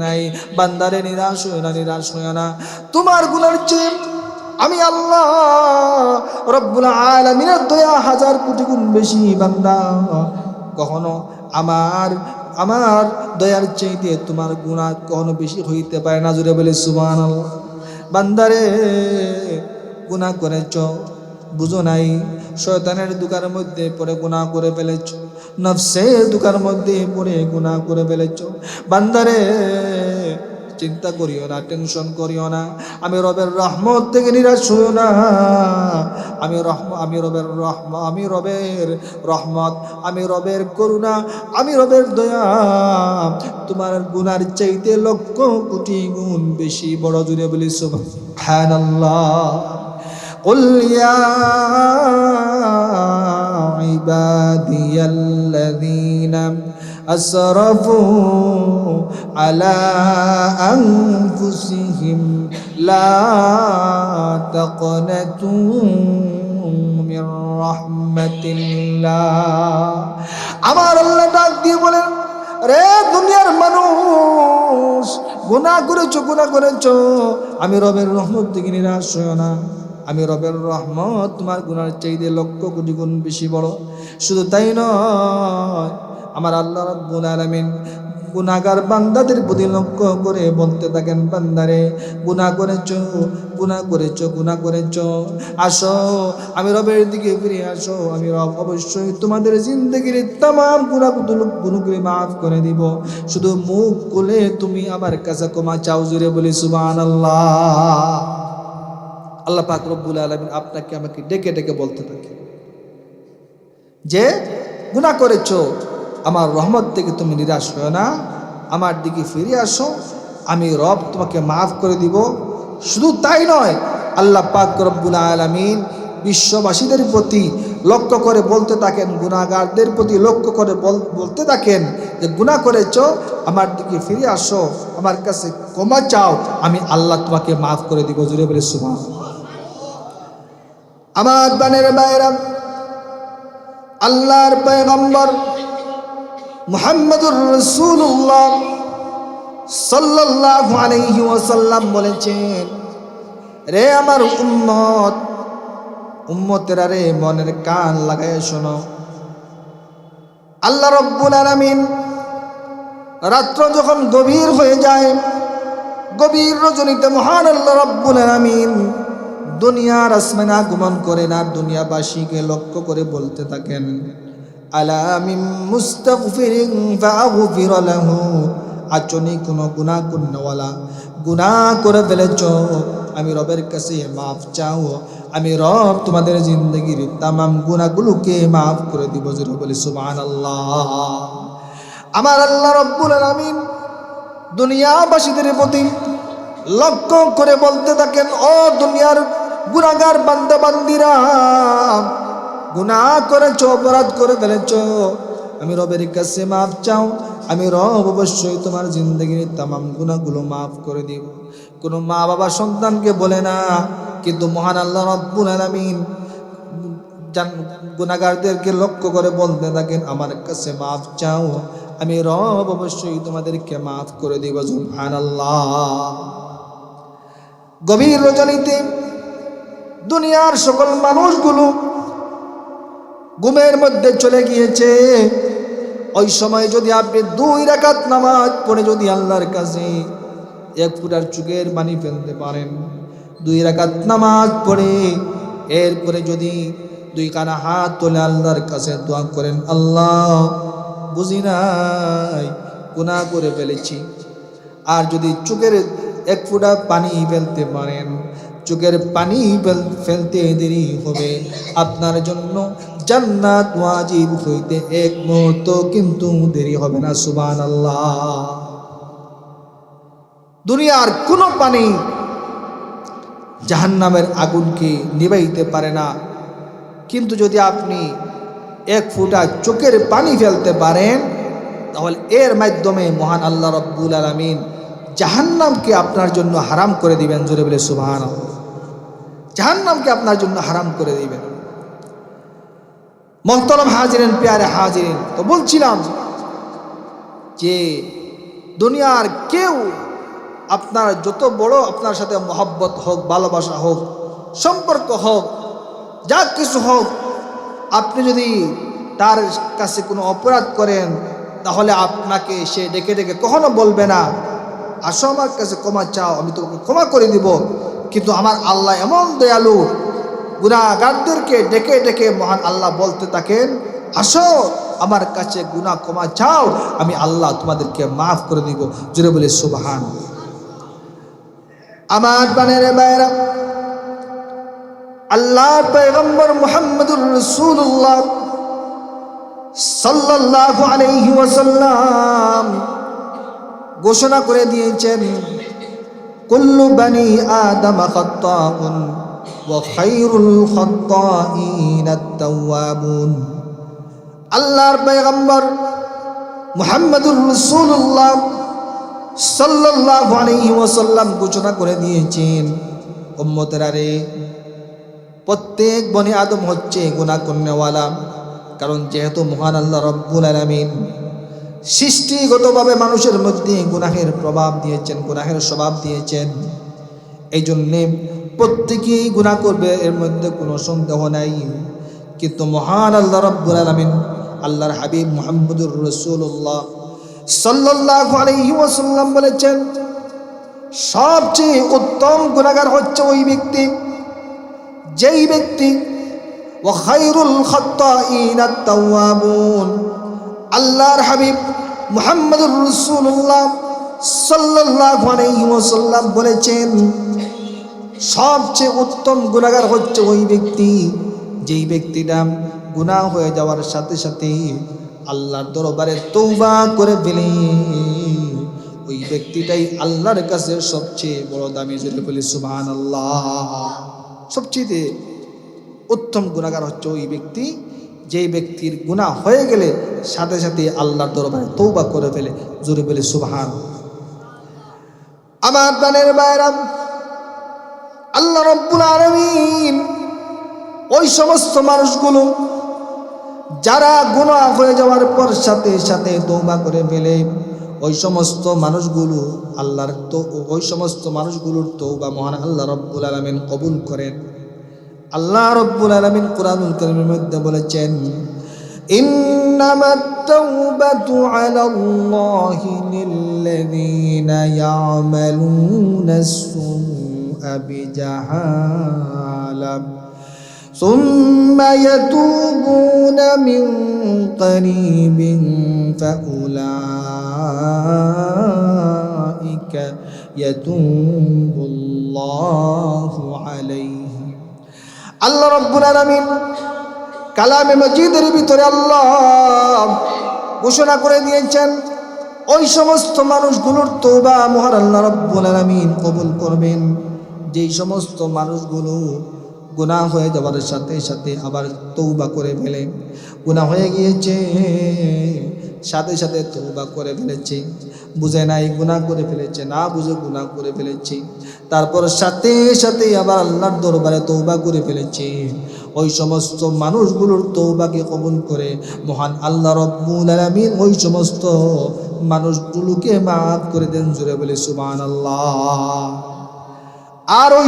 A: নাই। বান্দারে নিরাশ হয় না, তোমার গুনার চেয়ে আমি আল্লাহ রব্বুল আলামিনের দয়া হাজার কোটি গুণ বেশি। বান্দা, কখনো আমার দয়ার চাইতে তোমার গুনাহ কখনো বেশি হইতে পারে না। জোরে বলে সুবহানাল্লাহ। বান্দারে, গুনাহ করেছ, বুঝো নাই, শয়তানের দুকার মধ্যে পড়ে গুনাহ করে ফেলেছ, নফসের দুকার মধ্যে পড়ে গুনাহ করে ফেলেছ। বান্দারে, চিন্তা করিও না, টেনশন করিও না, আমি রবের রহমত থেকে নিরাশ হইও না। আমি রবের রহমত, আমি রবের করুণা, আমি রবের দয়া তোমার গুনার চাইতে লক্ষ কোটি গুণ বেশি বড়। জুড়ে বলি সুবহানাল্লাহ। قل يا عبادي الذين أسرفوا على أنفسهم لا تقنطوا من رحمة الله। আমার আল্লাহ ডাক দিয়ে বলেন, রে দুনিয়ার মানুষ, গুনাহ করেছো, আমি রবের রহমত থেকে নিরাশ হইও না। আমি রবের রহমত তোমার গুনার চাইতে লক্ষ কোটি গুণ বেশি বড়। শুধু তাই নয়, আমার আল্লাহ রাব্বুল আলামিন গুনাহগার বান্দাদের প্রতি লক্ষ্য করে বলতে থাকেন, বান্দারে গুনাহ করেছো, আসো আমি রবের দিকে ফিরে আসো, আমি রব অবশ্যই তোমাদের জিন্দেগির तमाम গুনাহগুলো মাফ করে দিব। শুধু মুখ খুলে তুমি আমার কাছে ক্ষমা চাও। জোরে বলি সুবহানাল্লাহ। আল্লাহ পাক রব্বুল আলামিন আপনাকে আমাকে ডেকে ডেকে বলতে থাকে যে গুনাহ করেছো, আমার রহমত থেকে তুমি নিরাশ হও না, আমার দিকে ফিরে আসো, আমি রব তোমাকে মাফ করে দিব। শুধু তাই নয়, আল্লাহ পাক রব্বুল আলামিন বিশ্ববাসীদের প্রতি লক্ষ্য করে বলতে থাকেন, গুনাহগারদের প্রতি লক্ষ্য করে বলতে থাকেন যে গুনাহ করেছো, আমার দিকে ফিরে আসো, আমার কাছে ক্ষমা চাও, আমি আল্লাহ তোমাকে মাফ করে দিব। জোরে বলে সুবহানাল্লাহ। আমার বানের বাইরা, আল্লাহর পয়গম্বর মুহাম্মদুর রাসূলুল্লাহ সাল্লাল্লাহু আলাইহি ওয়াসাল্লাম বলেছেন, রে আমার উম্মতেরা রে, মনের কান লাগায় শোনো। আল্লাহ রাব্বুল আলামিন রাত্র যখন গভীর হয়ে যায়, গভীর রজনীতে মহান আল্লাহ রাব্বুল আলামিন দুনিয়ার আসমানে আগমন করেন আর দুনিয়াবাসীকে লক্ষ্য করে বলতে থাকেন, আলা মিন মুস্তাগফিরিন ফাগফির লাহু। আচনি কোনো গুনাহ করনেওয়ালা গুনাহ করে ফেলেছ, আমি রবের কাছে মাফ চাও, আমি রব তোমাদের জিন্দগির তামাম গুনাহগুলোকে মাফ করে দিব। জোরে বলি সুবহানাল্লাহ। আমার আল্লাহ রাব্বুল আলামিন দুনিয়াবাসীদের প্রতি লক্ষ্য করে বলতে থাকেন, ও দুনিয়ার গুনাহগার বান্দা বান্দিরা, গুনাহ করেছ, অপরাধ করে ফেলেছ, আমি রবের কাছে মাফ চাও, আমি রব অবশ্যই তোমার জিন্দগির তামাম গুনাহগুলো মাফ করে দিব। কোনো মা বাবা সন্তানকে বলে না, কিন্তু মহান আল্লাহ রাব্বুল আলামিন গুনাহগারদেরকে লক্ষ্য করে বলতে থাকেন, আমার কাছে মাফ চাও, আমি রব অবশ্যই তোমাদেরকে মাফ করে দিব। সুবহানাল্লাহ। গভীর রজনীতে দুনিয়ার সকল মানুষগুলো ঘুমের মধ্যে চলে গিয়েছে। ওই সময় যদি আপনি 2 রাকাত নামাজ পড়ে যদি আল্লাহর কাছে এক ফুটার চোখের পানি ফেলতে পারেন, 2 রাকাত নামাজ পড়ে এরপরে যদি 2 কানা হাত তুলে আল্লাহর কাছে দোয়া করেন, আল্লাহ বুঝি নাই, গুনাহ করে ফেলেছি, আর যদি চোখের 1 ফোঁটা পানি ফেলতে পারেন, চোখের পানি ফেলতে দেরি হবে, আপনার জন্য জান্নাত ওয়াজিব হইতে 1 মুহূর্ত কিন্তু দেরি হবে না। সুবহানাল্লাহ। দুনিয়ার কোনো পানি জাহান্নামের আগুনকে নিভাইতে পারে না, কিন্তু যদি আপনি 1 ফোঁটা চোখের পানি ফেলতে পারেন, তাহলে এর মাধ্যমে মহান আল্লাহ রাব্বুল আলামিন জাহান্নামকে আপনার জন্য হারাম করে দিবেন। জোরে বলে সুবহানাল্লাহ। জাহান্নামকে আপনার জন্য হারাম করে দিবেন। মোহতারাম হাজিরিন, প্যারে হাজিরিন, তো বলছিলাম যে দুনিয়ার কেউ আপনার যত বড় আপনার সাথে মহব্বত হোক, ভালোবাসা হোক, সম্পর্ক হোক, যা কিছু হোক, আপনি যদি তার কাছে কোনো অপরাধ করেন, তাহলে আপনাকে সে ডেকে ডেকে কখনো বলবে না, আসো আমার কাছে ক্ষমা চাও, আমি তোমাকে ক্ষমা করে দিব। কিন্তু আমার আল্লাহ এমন দয়ালু, গুনাহগারদেরকে ডেকে ডেকে মহান আল্লাহ বলতে থাকেন, আসো আমার কাছে গুনাহ ক্ষমা চাও, আমি আল্লাহ তোমাদেরকে মাফ করে দিব। জোরে বলে সুবহান। আমার প্রাণের ভাইরা, আল্লাহর পয়গম্বর মুহাম্মদুর রাসূলুল্লাহ সাল্লাল্লাহু আলাইহি ওয়াসাল্লাম ঘোষণা করে দিয়েছেন, কুল্লু বানি আদম খাত্তাউন ওয়া খায়রুল খাত্তাইন আত-তাওয়াবুন। আল্লাহর পয়গম্বর মুহাম্মদুর রাসূলুল্লাহ সাল্লাল্লাহু আলাইহি ওয়াসাল্লাম ঘোষণা করে দিয়েছেন, উম্মতেরা রে, প্রত্যেক বনি আদম হচ্ছে গুনাহ করনেওয়ালা। কারণ যেহেতু মহান আল্লাহ রাব্বুল আলামিন সৃষ্টিগতভাবে মানুষের মধ্যে গুনাহের প্রভাব দিয়েছেন, গুনাহের স্বভাব দিয়েছেন, এই জন্যে প্রত্যেকেই গুনাহ করবে, এর মধ্যে কোনো সন্দেহ নাই। কিন্তু মহান আল্লাহ রাব্বুল আলামিন আল্লাহর হাবিব মুহাম্মদুর রাসূলুল্লাহ সাল্লাল্লাহু আলাইহি ওয়াসাল্লাম বলেছেন, সবচেয়ে উত্তম গুনাহগার হচ্ছে ওই ব্যক্তি যেই ব্যক্তি ওয়া খায়রুল খাত্তাইন আত-তাওয়াবুন। আল্লাহর হাবিব মুহাম্মদুর রাসূলুল্লাহ সাল্লাল্লাহু আলাইহি ওয়াসাল্লাম বলেছেন, সবচেয়ে উত্তম গুনাহগার হচ্ছে ওই ব্যক্তি যেই ব্যক্তিটা গুনাহ হয়ে যাওয়ার সাথে সাথে আল্লাহর দরবারে তওবা করে ফেলে। ওই ব্যক্তিটাই আল্লাহর কাছে সবচেয়ে বড় দামি। জোরে বলি সুবহানাল্লাহ। সবচেয়ে উত্তম গুনাহগার হচ্ছে ওই ব্যক্তি যেই ব্যক্তির গুনাহ হয়ে গেলে সাথে সাথে আল্লাহর দরবারে তওবা করে ফেলে। জোরে বলি সুবহান। আমার প্রাণের ভাইরা, আল্লাহ রাব্বুল আলামিন ওই সমস্ত মানুষগুলো যারা গুনাহ হয়ে যাওয়ার পর সাথে সাথে তওবা করে ফেলে ওই সমস্ত মানুষগুলো আল্লাহর তো ওই সমস্ত মানুষগুলোর তওবা মহান আল্লাহ রাব্বুল আলামিন কবুল করেন। আল্লাহ রাব্বুল আলামিন কুরআনুল কারীমের মধ্যে বলেছেন, ইন্নামাত তাওবাতু আলাল্লাহি লিল্লাযীনা ইয়া'মালুনাস সুআ বিজাহালা সুম্মা ইয়াতুবুনা মিন করিবিন ফাউলাইকা ইয়াতুবুল্লাহু আলাইহিম। আল্লাহ রাব্বুল আলামিন কালামে মজিদের ভিতরে আল্লাহ ঘোষণা করে দিয়েছেন ওই সমস্ত মানুষগুলোর তওবা মহান আল্লাহ রাব্বুল আলামিন কবুল করবেন যেই সমস্ত মানুষগুলো গুনাহ হয়ে যাওয়ার সাথে সাথে আবার তওবা করে ফেলে। গুনাহ হয়ে গিয়েছে সাথে সাথে তওবা করে ফেলেছে, বুঝে নাই গুনাহ করে ফেলেছে, না বুঝে গুনাহ করে ফেলেছে, তারপর সাথে সাথে আবার আল্লাহর দরবারে তওবা করে ফেলেছে। ওই সমস্ত মানুষগুলোর তওবাকে কবুল করে মহান আল্লাহ রাব্বুল আলামিন ওই সমস্ত মানুষগুলোকে মাফ করে দেন। জোরে বলে সুবহানাল্লাহ। আর ওই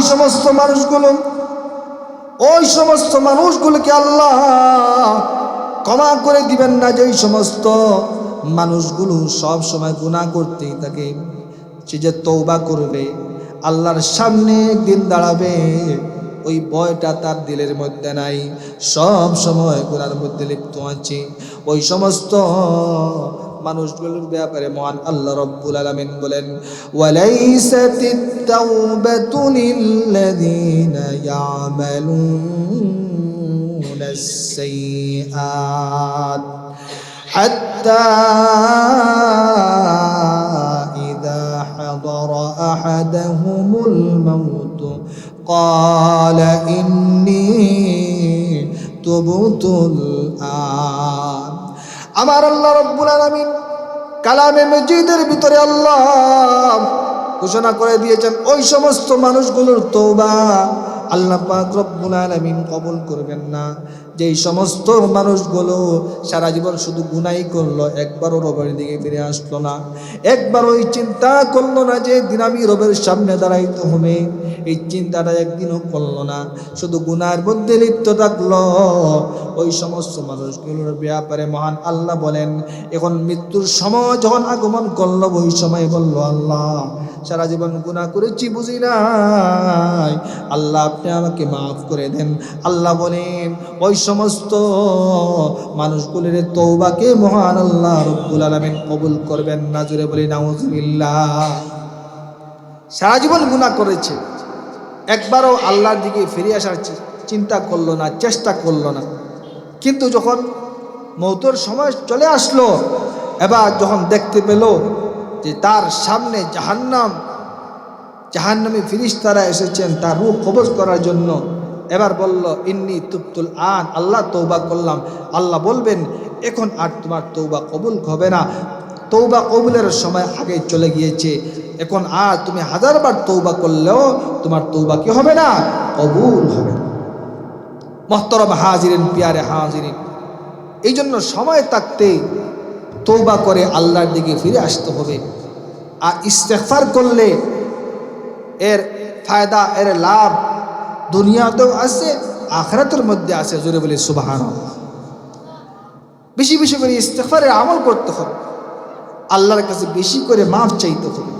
A: সমস্ত মানুষগুলোকে আল্লাহ ক্ষমা করে দিবেন না যে সমস্ত মানুষগুলো সব সময় গুনাহ করতেই থাকে। সে যে তওবা করবে আল্লাহর সামনে একদিন দাঁড়াবে ওই ভয়টা তার দিলের মধ্যে নাই, সব সময় গুনার মধ্যে লিপ্ত আছে। ওই সমস্ত মানুষগুলোর ব্যাপারে মহান আল্লাহ রাব্বুল আলামিন বলেন, ওয়ালাইসাতিত তাওবাতু লিল্লাযীনা ইয়া'মালুনাস সাইয়্যাত হাত্তা ইযা হাদারা আহাদাহুমুল মাউত قال إني تبت الآن। আমার আল্লাহ রাব্বুল আলামিন কালামে মজিদের ভিতরে আল্লাহ ঘোষণা করে দিয়েছেন ওই সমস্ত মানুষগুলোর তওবা আল্লাহ পাক রব্বুল আলামিন কবুল করবেন না যেই সমস্ত মানুষগুলো সারা জীবন শুধু গুনাহই করলো, একবারও রবের দিকে ফিরে আসলো না, একবার ওই চিন্তা করলো না যে দিন আমি রবের সামনে দাঁড়াইতে হবে, এই চিন্তাটা একদিনও করলো না, শুধু গুনাহের মধ্যে লিপ্ত থাকলো। ওই সমস্ত মানুষগুলোর ব্যাপারে মহান আল্লাহ বলেন, এখন মৃত্যুর সময় যখন আগমন করলো ওই সময় বলল, আল্লাহ সারা জীবন গুনাহ করেছি বুঝি নাই, আল্লাহ আপনি আমাকে মাফ করে দেন। আল্লাহ বলেন ওই সমস্ত মানুষগুলোর তওবাকে মহান আল্লাহ রাব্বুল আলামিন কবুল করবেন না। জোরে বলি নাউযুবিল্লাহ। সারা জীবন গুনাহ করেছে, একবারও আল্লাহর দিকে ফিরে আসার চিন্তা করলো না, চেষ্টা করলো না, কিন্তু যখন মৌতের সময় চলে আসলো, এবার যখন দেখতে পেল যে তার সামনে জাহান্নামী ফেরেশতারা এসেছেন তার রূহ কবজ করার জন্য, এবার বলল ইন্নী তুবতুল আন, আল্লাহ তওবা করলাম। আল্লাহ বলবেন এখন আর তোমার তওবা কবুল হবে না, তওবা কবুলের সময় আগে চলে গিয়েছে, এখন আর তুমি হাজারবার তওবা করলেও তোমার তওবা কি হবে না, কবুল হবে না। মুহতারাম হাজিরিন, প্যারে হাজিরিন, এই জন্য সময় থাকতে তওবা করে আল্লাহর দিকে ফিরে আসতে হবে। আর ইস্তেগফার করলে এর ফায়দা, এর লাভ দুনিয়াতেও আছে, আখিরাতের মধ্যে আছে। জোরে বলি সুবহানাল্লাহ। বেশি বেশি করে ইস্তেগফারের আমল করতে হবে, আল্লাহর কাছে বেশি করে মাফ চাইতে হবে।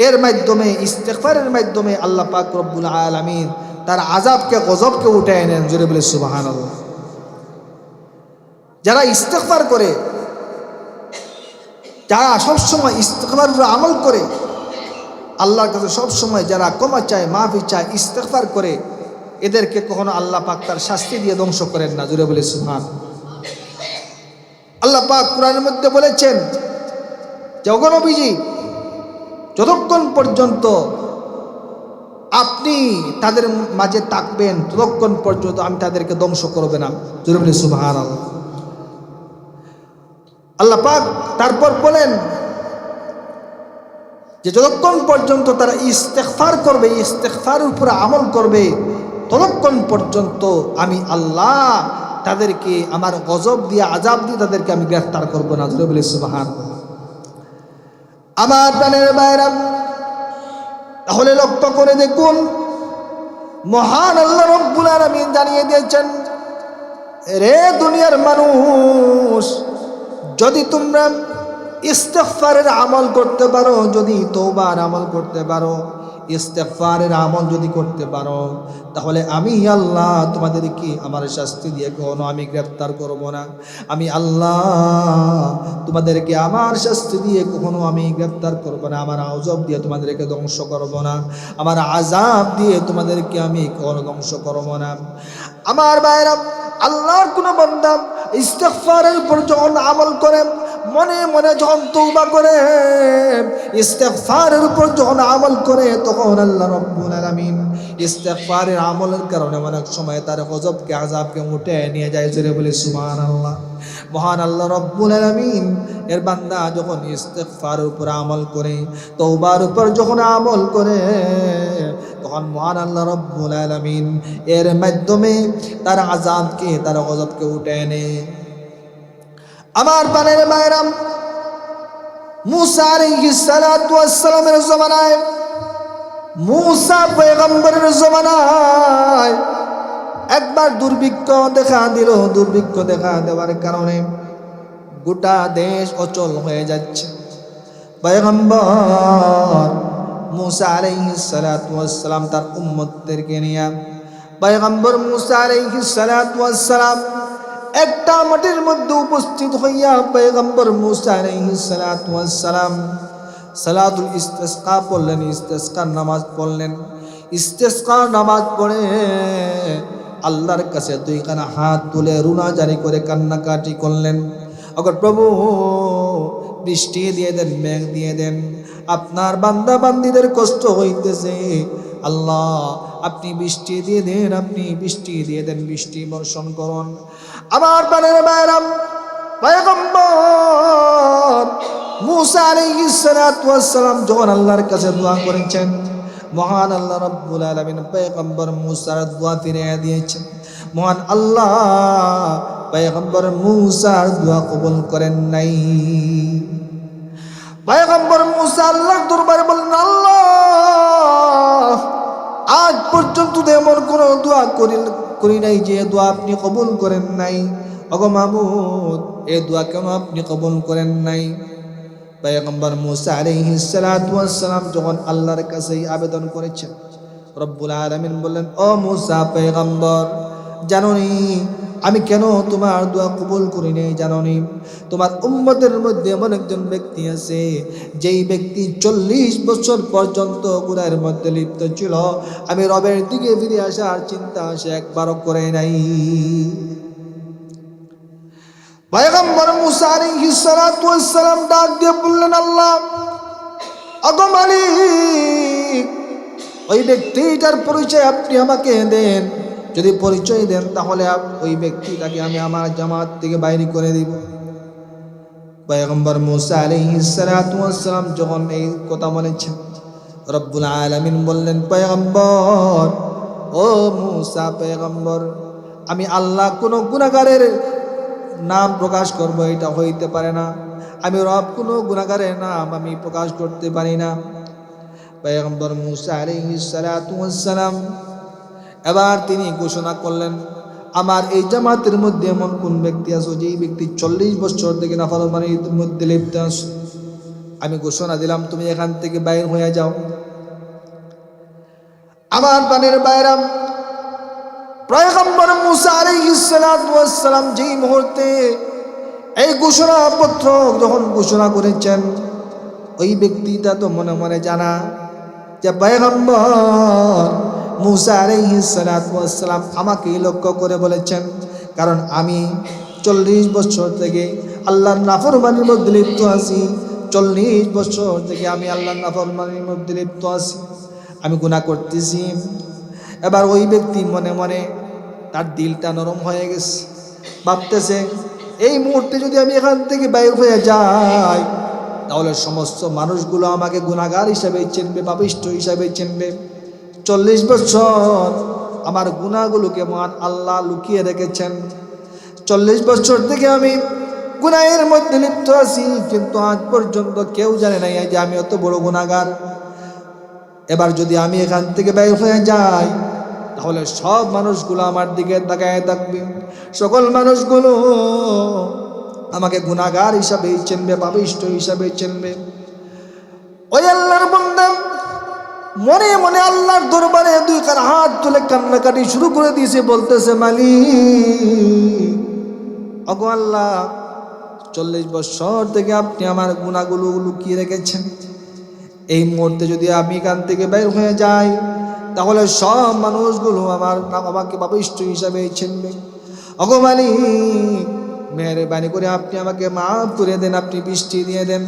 A: এর মাধ্যমে, ইস্তেগফারের মাধ্যমে আল্লাহ পাক রব্বুল আলামিন তার আযাবকে গজবকে উঠায় নেন। জোরে বলি সুবহানাল্লাহ। যারা ইস্তেগফার করে, যারা সবসময় ইস্তেগফার উপর আমল করে, আল্লাহর কাছে সবসময় যারা ক্ষমা চায়, মাফি চায়, ইস্তেগফার করে, এদেরকে কখনো আল্লাহ পাক তার শাস্তি দিয়ে ধ্বংস করেন না। জোরে বলি সুবহানাল্লাহ। আল্লাহ পাক কোরআনের মধ্যে বলেছেন যে ওগো নবীজি, যতক্ষণ পর্যন্ত আপনি তাদের মাঝে থাকবেন ততক্ষণ পর্যন্ত আমি তাদেরকে ধ্বংস করবে না। জোরে বলি সুবহানাল্লাহ। আল্লাহ পাক তারপর বলেন যে যতক্ষণ পর্যন্ত তারা ইস্তেগফার করবে, ইস্তেগফারের উপরে আমল করবে, ততক্ষণ পর্যন্ত আমি আল্লাহ তাদেরকে আমার গজব দিয়ে আযাব দিয়ে তাদেরকে আমি গ্রেফতার করব না। জোরে বলি সুবহানাল্লাহ। আমার প্রাণের ভাইরা, তাহলে লক্ষ্য করে দেখুন, মহান আল্লাহ রাব্বুল আলামিন জানিয়ে দিয়েছেন, রে দুনিয়ার মানুষ, যদি তোমরা ইস্তিগফারের আমল করতে পারো, যদি তওবার আমল করতে পারো, ইস্তিগফারের আমল যদি করতে পারো, তাহলে আমি আল্লাহ তোমাদেরকে আমার শাস্তি দিয়ে কোনো আমি গ্রেফতার করব না। আমি আল্লাহ তোমাদেরকে আমার শাস্তি দিয়ে কখনো আমি গ্রেফতার করব না। আমার আযাব দিয়ে তোমাদেরকে ধ্বংস করব না। আমার আযাব দিয়ে তোমাদেরকে আমি কখনো ধ্বংস করব না। আমার ভাইরা, আল্লাহর কোন বান্দা ইস্তিগফারের উপর যখন আমল করে, মনে মনে যখন তওবা করে, ইস্তিগফারের উপর যখন আমল করে, তখন আল্লাহ রাব্বুল আলামিন ইস্তিগফারের আমলের কারণে অনেক সময় তার গজবকে আযাবকে উঠে নিয়ে যায়। জোরে বলে সুবহানাল্লাহ। মহান আল্লাহ রাব্বুল আলামিন এর বান্দা যখন ইস্তিগফারের উপর আমল করে, তওবার উপর যখন আমল করে, তখন মহান আল্লাহ রাব্বুল আলামিন এর মাধ্যমে তার আযাবকে, তার গজবকে উঠে নেয়। আমার প্রাণের ভাইরা, মুসা আলাইহিস সালাতু ওয়াস সালামের জামানায়, মুসা পয়গম্বরের জামানায় একবার দুর্ভিক্ষ দেখা দিল। দুর্ভিক্ষ দেখা দেওয়ার কারণে গোটা দেশ অচল হয়ে যাচ্ছে। পয়গম্বর মুসা আলাইহিস সালাতু ওয়াস সালাম তার উম্মতদেরকে নিয়ে, পয়গম্বর মুসা আলাইহিস সালাতু ওয়াস সালাম একটা মাটির মধ্যে উপস্থিত হইয়া পয়গম্বর মুসা আলাইহিস সালাতু ওয়াস সালাম সালাতুল ইস্তিসকা পড়লেন, ইস্তিসকার নামাজ পড়লেন। ইস্তিসকার নামাজ পড়ে আল্লাহর কাছে দুইখানা হাত তুলে রুনা জারি করে কান্নাকাটি করলেন, অগর প্রভু বৃষ্টি দিয়ে দেন, মেঘ দিয়ে দেন, আপনার বান্দা বান্দীদের কষ্ট হইতেছে, আল্লাহ আপনি বৃষ্টি দিয়ে দেন, আপনি বৃষ্টি দিয়ে দেন, বৃষ্টি বর্ষণ করুন। আমার প্রাণের ভাইরা, পয়গম্বর মুসা আলাইহিস সালাতু ওয়াস সালাম যখন আল্লাহর কাছে দোয়া করেছেন, মহান আল্লাহ রাব্বুল আলামিন পয়গম্বর মুসার দোয়া ফিরিয়ে দিয়েছেন। মহান আল্লাহ পয়গম্বর মুসার দোয়া কবুল করেন নাই। পয়গম্বর মুসা আল্লাহর দরবারে বললেন, আল্লাহ আজ পর্যন্ত তো এমন কোন দোয়া করি নাই যে দোয়া আপনি কবুল করেন নাই। ওগো মাবুদ, এই দোয়া কেন আপনি কবুল করেন নাই? পয়গম্বর মুসা আলাইহিস সালাতু ওয়াস সালাম যখন আল্লাহর কাছে আবেদন করেছেন, রব্বুল আলামিন বললেন, ও মুসা পয়গম্বর, জানোনি আমি কেন তোমার দোয়া কবুল করি নাই? জানোনি তোমার উম্মতের মধ্যে এমন একজন ব্যক্তি আছে, যেই ব্যক্তি 40 বছর পর্যন্ত গুনাহের মধ্যে লিপ্ত ছিল, আমি রবের দিকে ফিরে আসার চিন্তা সে একবারও করে নাই। পয়গম্বর মুসা আলাইহিস সালাতু ওয়াস সালাম ডাক দিয়ে বললেন, আল্লাহ ওগো মালিক, ওই ব্যক্তিটার পরিচয় আপনি আমাকে দেন। যদি পরিচয় দেন তাহলে ওই ব্যক্তিটাকে আমি আমার জামাত থেকে বাইরে করে দিব। পয়গম্বর মুসা আলাইহিস সালাতু ওয়াস সালাম যখন এই কথা বলেছেন, রব্বুল আলামিন বললেন, পয়গম্বর, ও মুসা পয়গম্বর, আমি আল্লাহ কোনো গুনাহগারের নাম প্রকাশ করব এটা হইতে পারে না। আমি রব কোনো গুনাহগারের নাম আমি প্রকাশ করতে পারি না। পয়গম্বর মুসা আলাইহিস সালাতু ওয়াস সালাম এবার তিনি ঘোষণা করলেন, আমার এই জামাতের মধ্যে এমন কোন ব্যক্তি আছে যেই ব্যক্তি 40 বছর থেকে নাফরমানির মধ্যে লিপ্ত আছে, আমি ঘোষণা দিলাম তুমি এখান থেকে বাইর হয়ে যাও। আমার প্রাণের বাইরাম, পয়গম্বর মুসা আলাইহিস সালাতু ওয়াস সালাম যেই মুহূর্তে এই ঘোষণাপত্র যখন ঘোষণা করেছেন, ওই ব্যক্তিটা তো মনে মনে জানা যে পয়গম্বর মুসা আলাইহিস সালাতু ওয়াস সালাম আমাকে লক্ষ্য করে বলেছেন, কারণ আমি 40 বছর থেকে আল্লাহর নাফরমানির মধ্যে লিপ্ত আছি। 40 বছর থেকে আমি আল্লাহর নাফরমানির মধ্যে লিপ্ত আছি, আমি গুনাহ করতেছি। এবার ওই ব্যক্তি মনে মনে তার দিলটা নরম হয়ে গেছে, ভাবতেছে এই মুহূর্তে যদি আমি এখান থেকে বাইর হয়ে যাই, তাহলে সমস্ত মানুষগুলো আমাকে গুনাহগার হিসাবে চিনবে, পাপিষ্ঠ হিসাবে চিনবে। 40 বছর আমার গুনাহগুলোকে মহান আল্লাহ লুকিয়ে রেখেছেন, 40 বছর থেকে আমি গুনাহের মধ্যে লিপ্ত আছি, কিন্তু আজ পর্যন্ত কেউ জানে না যে আমি অত বড় গুনাহগার। এবার যদি আমি এখান থেকে বের হয়ে যাই, তাহলে সব মানুষগুলো আমার দিকে তাকায় থাকবে, সকল মানুষগুলো আমাকে গুনাহগার হিসাবেই চিনবে, পাপিষ্ঠ হিসাবে চিনবে। ওই আল্লাহর বান্দা মনে মনে আল্লাহর দরবারে 2 হাত তুলে কান্নাকাটি শুরু করে দিয়েছে, বলতেছে, মালিক, ওগো আল্লাহ, 40 বছর থেকে আপনি আমার গুনাহগুলো লুকিয়ে রেখেছেন। এই মুহূর্তে যদি আমি এখান থেকে বের হয়ে যাই, তাহলে সব মানুষগুলো আমাকে পাপিষ্ঠ হিসাবে চিনবে। ওগো মালিক, মেহেরবানি করে আপনি আমাকে মাফ করে দেন, আপনি বৃষ্টি দিয়ে দেন,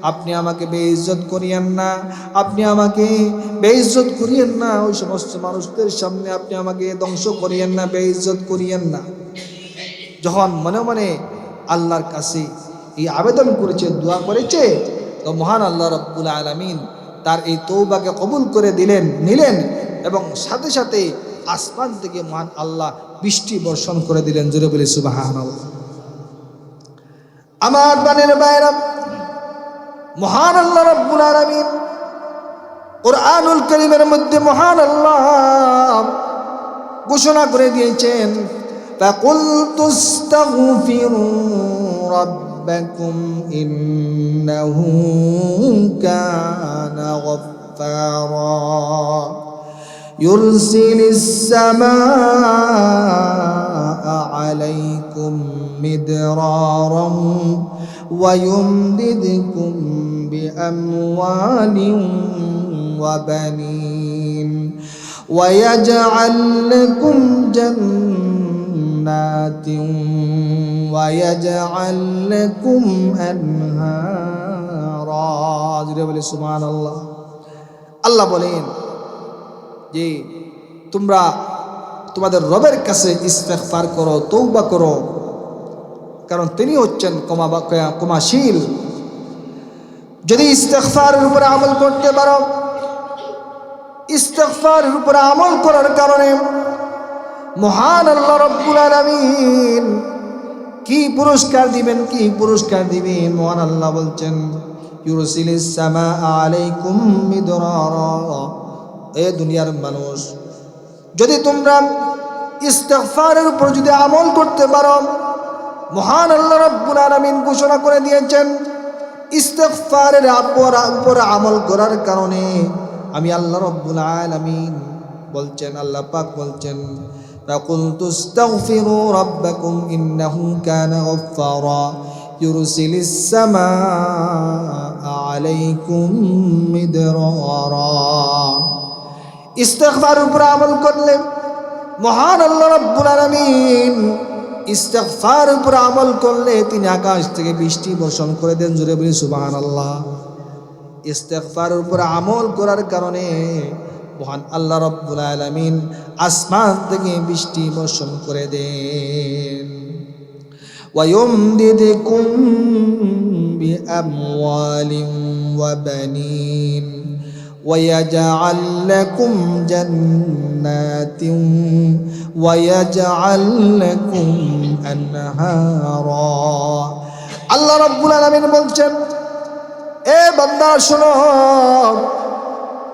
A: আপনি আমাকে বেইজ্জত করিয়েন না, আপনি আমাকে বেইজ্জত করিয়েন না, ওই সমস্ত মানুষদের সামনে আপনি আমাকে ধ্বংস করিয়েন না, বেইজ্জত করিয়েন না। যখন মনে মনে আল্লাহর কাছে এই আবেদন করেছে, দোয়া করেছে, তো মহান আল্লাহ রাব্বুল আলামিন তার এই তওবাকে কবুল করে নিলেন এবং সাথে সাথে আসমান থেকে মহান আল্লাহ বৃষ্টি বর্ষণ করে দিলেন। জোরে বলি সুবহানাল্লাহ। আমার বানের বাইরা, মহান আল্লাহ রাব্বুল আলামিন কুরআনুল কারীমের মধ্যে মহান আল্লাহ ঘোষণা করে দিয়েছেন, فَقُلْتُ اسْتَغْفِرُوا رَبَّكُمْ إِنَّهُ كَانَ غَفَّارًا يُرْسِلِ السَّمَاءَ عَلَيْكُمْ مِدْرَارًا وَيُمْدِدْكُمْ بِأَمْوَالٍ وَبَنِينَ وَيَجْعَلْ لَكُمْ جَنَّاتٍ وَيَجْعَلْ لَكُمْ أَنْهَارًا। সুবহানাল্লাহ। আল্লাহ বলেন যে তোমরা তোমাদের রবের কাছে ইস্তেগফার করো, তওবা করো, কারণ তিনি হচ্ছেন ক্ষমাশীল। যদি ইস্তেগফারের উপরে আমল করতে পারো, ইস্তেগফারের উপরে আমল করার কারণে মহান আল্লাহ রাব্বুল আলামিন কি পুরস্কার দিবেন, কি পুরস্কার দিবেন। মহান আল্লাহ বলছেন, ইউরসিলিস সামা আলাইকুম মিদরারা। এ দুনিয়ার মানুষ, যদি তোমরা ইস্তেগফারের উপর যদি আমল করতে পারো, মহান আল্লাহ রাব্বুল আলামিন ঘোষণা করে দিয়েছেন, ইস্তেগফারের উপর আমল করার কারণে আমি আল্লাহ রাব্বুল আলামিন বলছেন, আল্লাহ পাক বলছেন, فَقُلْتُ اسْتَغْفِرُوا رَبَّكُمْ إِنَّهُ كَانَ غَفَّارًا يُرْسِلِ السَّمَاءَ عَلَيْكُمْ مِدْرَارًا। ইস্তেগফারের উপর আমল করলে মহান আল্লাহ রাব্বুল আলামিন, ইস্তেগফারের উপর আমল করলে তিনি আকাশ থেকে বৃষ্টি বর্ষণ করে দেন। জোরে বলি সুবহানাল্লাহ। ইস্তেগফারের উপর আমল করার কারণে মহান আল্লাহ রাব্বুল আলামিন আসমান থেকে বৃষ্টি বর্ষণ করে দেন। ওয়ায়ুমদিদকুম বিআমওয়ালিন ওয়া বানিন ওয়ায়াজআল লাকুম জান্নাতিন ওয়ায়াজআল লাকুম আনহারা। আল্লাহ রাব্বুল আলামিন বলছেন, এ বান্দা শোনো,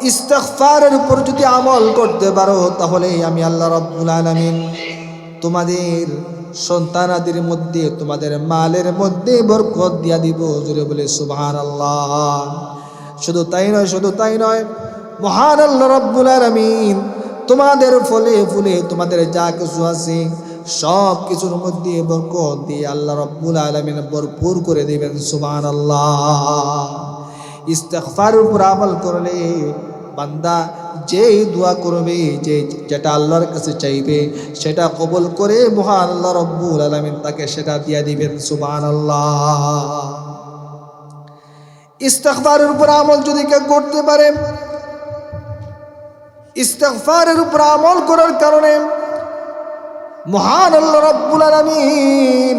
A: ইস্তেগফারের উপর যদি আমল করতে পারো, তাহলে আমি আল্লাহ রাব্বুল আলামিন তোমাদের সন্তানাদের মধ্যে, তোমাদের মালের মধ্যে বরকত দিয়া দিব। জোরে বলে সুবহানাল্লাহ। শুধু তাই নয়, মহান আল্লাহ রাব্বুল আলামিন তোমাদের ফলে ফুলে তোমাদের যা কিছু আছে সব কিছুর মধ্যে বরকত দিয়ে আল্লাহ রাব্বুল আলামিন ভরপুর করে দিবেন। সুবহানাল্লাহ। ইস্তেগফারের উপর আমল করলে বান্দা যেই দোয়া করবে, যেটা আল্লাহর কাছে চাইবে, সেটা কবুল করে মহান আল্লাহ রাব্বুল আলামিন তাকে সেটা দিয়ে দিবেন। সুবহানাল্লাহ। ইস্তেগফারের উপর আমল যদি কেউ করতে পারে, ইস্তেগফারের উপর আমল করার কারণে মহান আল্লাহ রাব্বুল আলামিন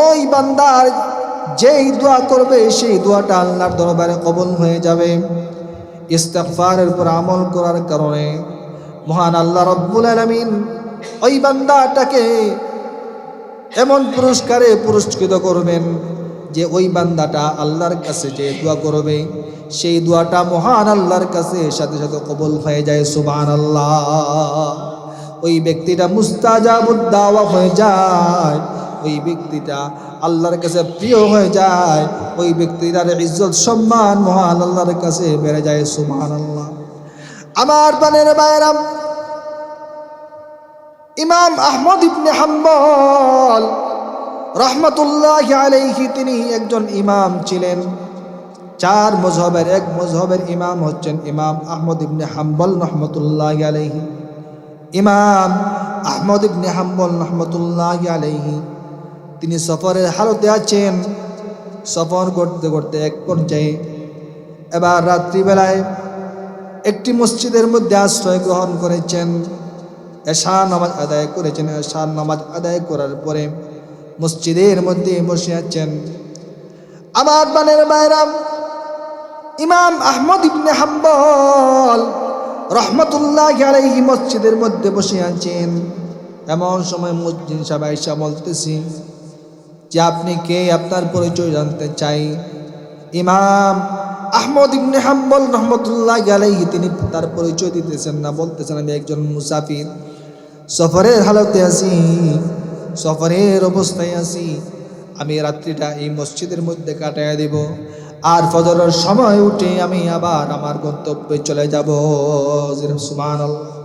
A: ওই বান্দার যেই দোয়া করবে সেই দোয়াটা আল্লাহর দরবারে কবুল হয়ে যাবে। ইস্তেগফারের উপর আমল করার কারণে মহান আল্লাহ রাব্বুল আলামিন ওই বান্দাটাকে এমন পুরস্কারে পুরস্কৃত করবেন যে ওই বান্দাটা আল্লাহর কাছে যে দোয়া করবে সেই দোয়াটা মহান আল্লাহর কাছে সাথে সাথে কবুল হয়ে যায়। সুবহানাল্লাহ। ওই ব্যক্তিটা মুস্তাজাবুদ দাওয়া হয়ে যায়, ওই ব্যক্তিটা আল্লাহর কাছে প্রিয় হয়ে যায়, ওই ব্যক্তিটার ইজ্জত সম্মান মহান আল্লাহর কাছে বেড়ে যায়। সুবহানাল্লাহ। আমার প্রাণের ভাইরা, ইমাম আহমদ ইবনে হাম্বল রহমতুল্লাহি আলাইহি তিনি একজন ইমাম ছিলেন। 4 মযহবের এক মযহবের ইমাম হচ্ছেন ইমাম আহমদ ইবনে হাম্বল রহমতুল্লাহি আলাইহি। ইমাম আহমদ ইবনে হাম্বল রহমতুল্লাহি আলাইহি তিনি সফরের হালতে আছেন। সফর করতে করতে এক পর্যায়ে এবার রাত্রিবেলায় একটি মসজিদের মধ্যে আশ্রয় গ্রহণ করেছেন। এশা নামাজ আদায় করেছেন। এশা নামাজ আদায় করার পরে মসজিদের মধ্যে বসে আছেন। আমার বানের বাইরাম, ইমাম আহমদ ইবনে হাম্বল রহমতুল্লাহি আলাইহি মসজিদের মধ্যে বসে আছেন। এমন সময় মুয়াজ্জিন সাহেব আয়েশা বলতেছি যে আপনি কে, আপনার পরিচয় জানতে চাই। ইমাম আহমদ ইবনে হাম্বল রহমতুল্লাহি আলাইহি তিনি তার পরিচয় দিতেছেন না, বলতেছেন আমি একজন মুসাফির, সফরের হালতে আছি, সফরের অবস্থায় আছি, আমি রাত্রিটা এই মসজিদের মধ্যে কাটাইয়া দিব, আর ফজরের সময় উঠে আমি আবার আমার গন্তব্যে চলে যাব। সুবহানাল্লাহ।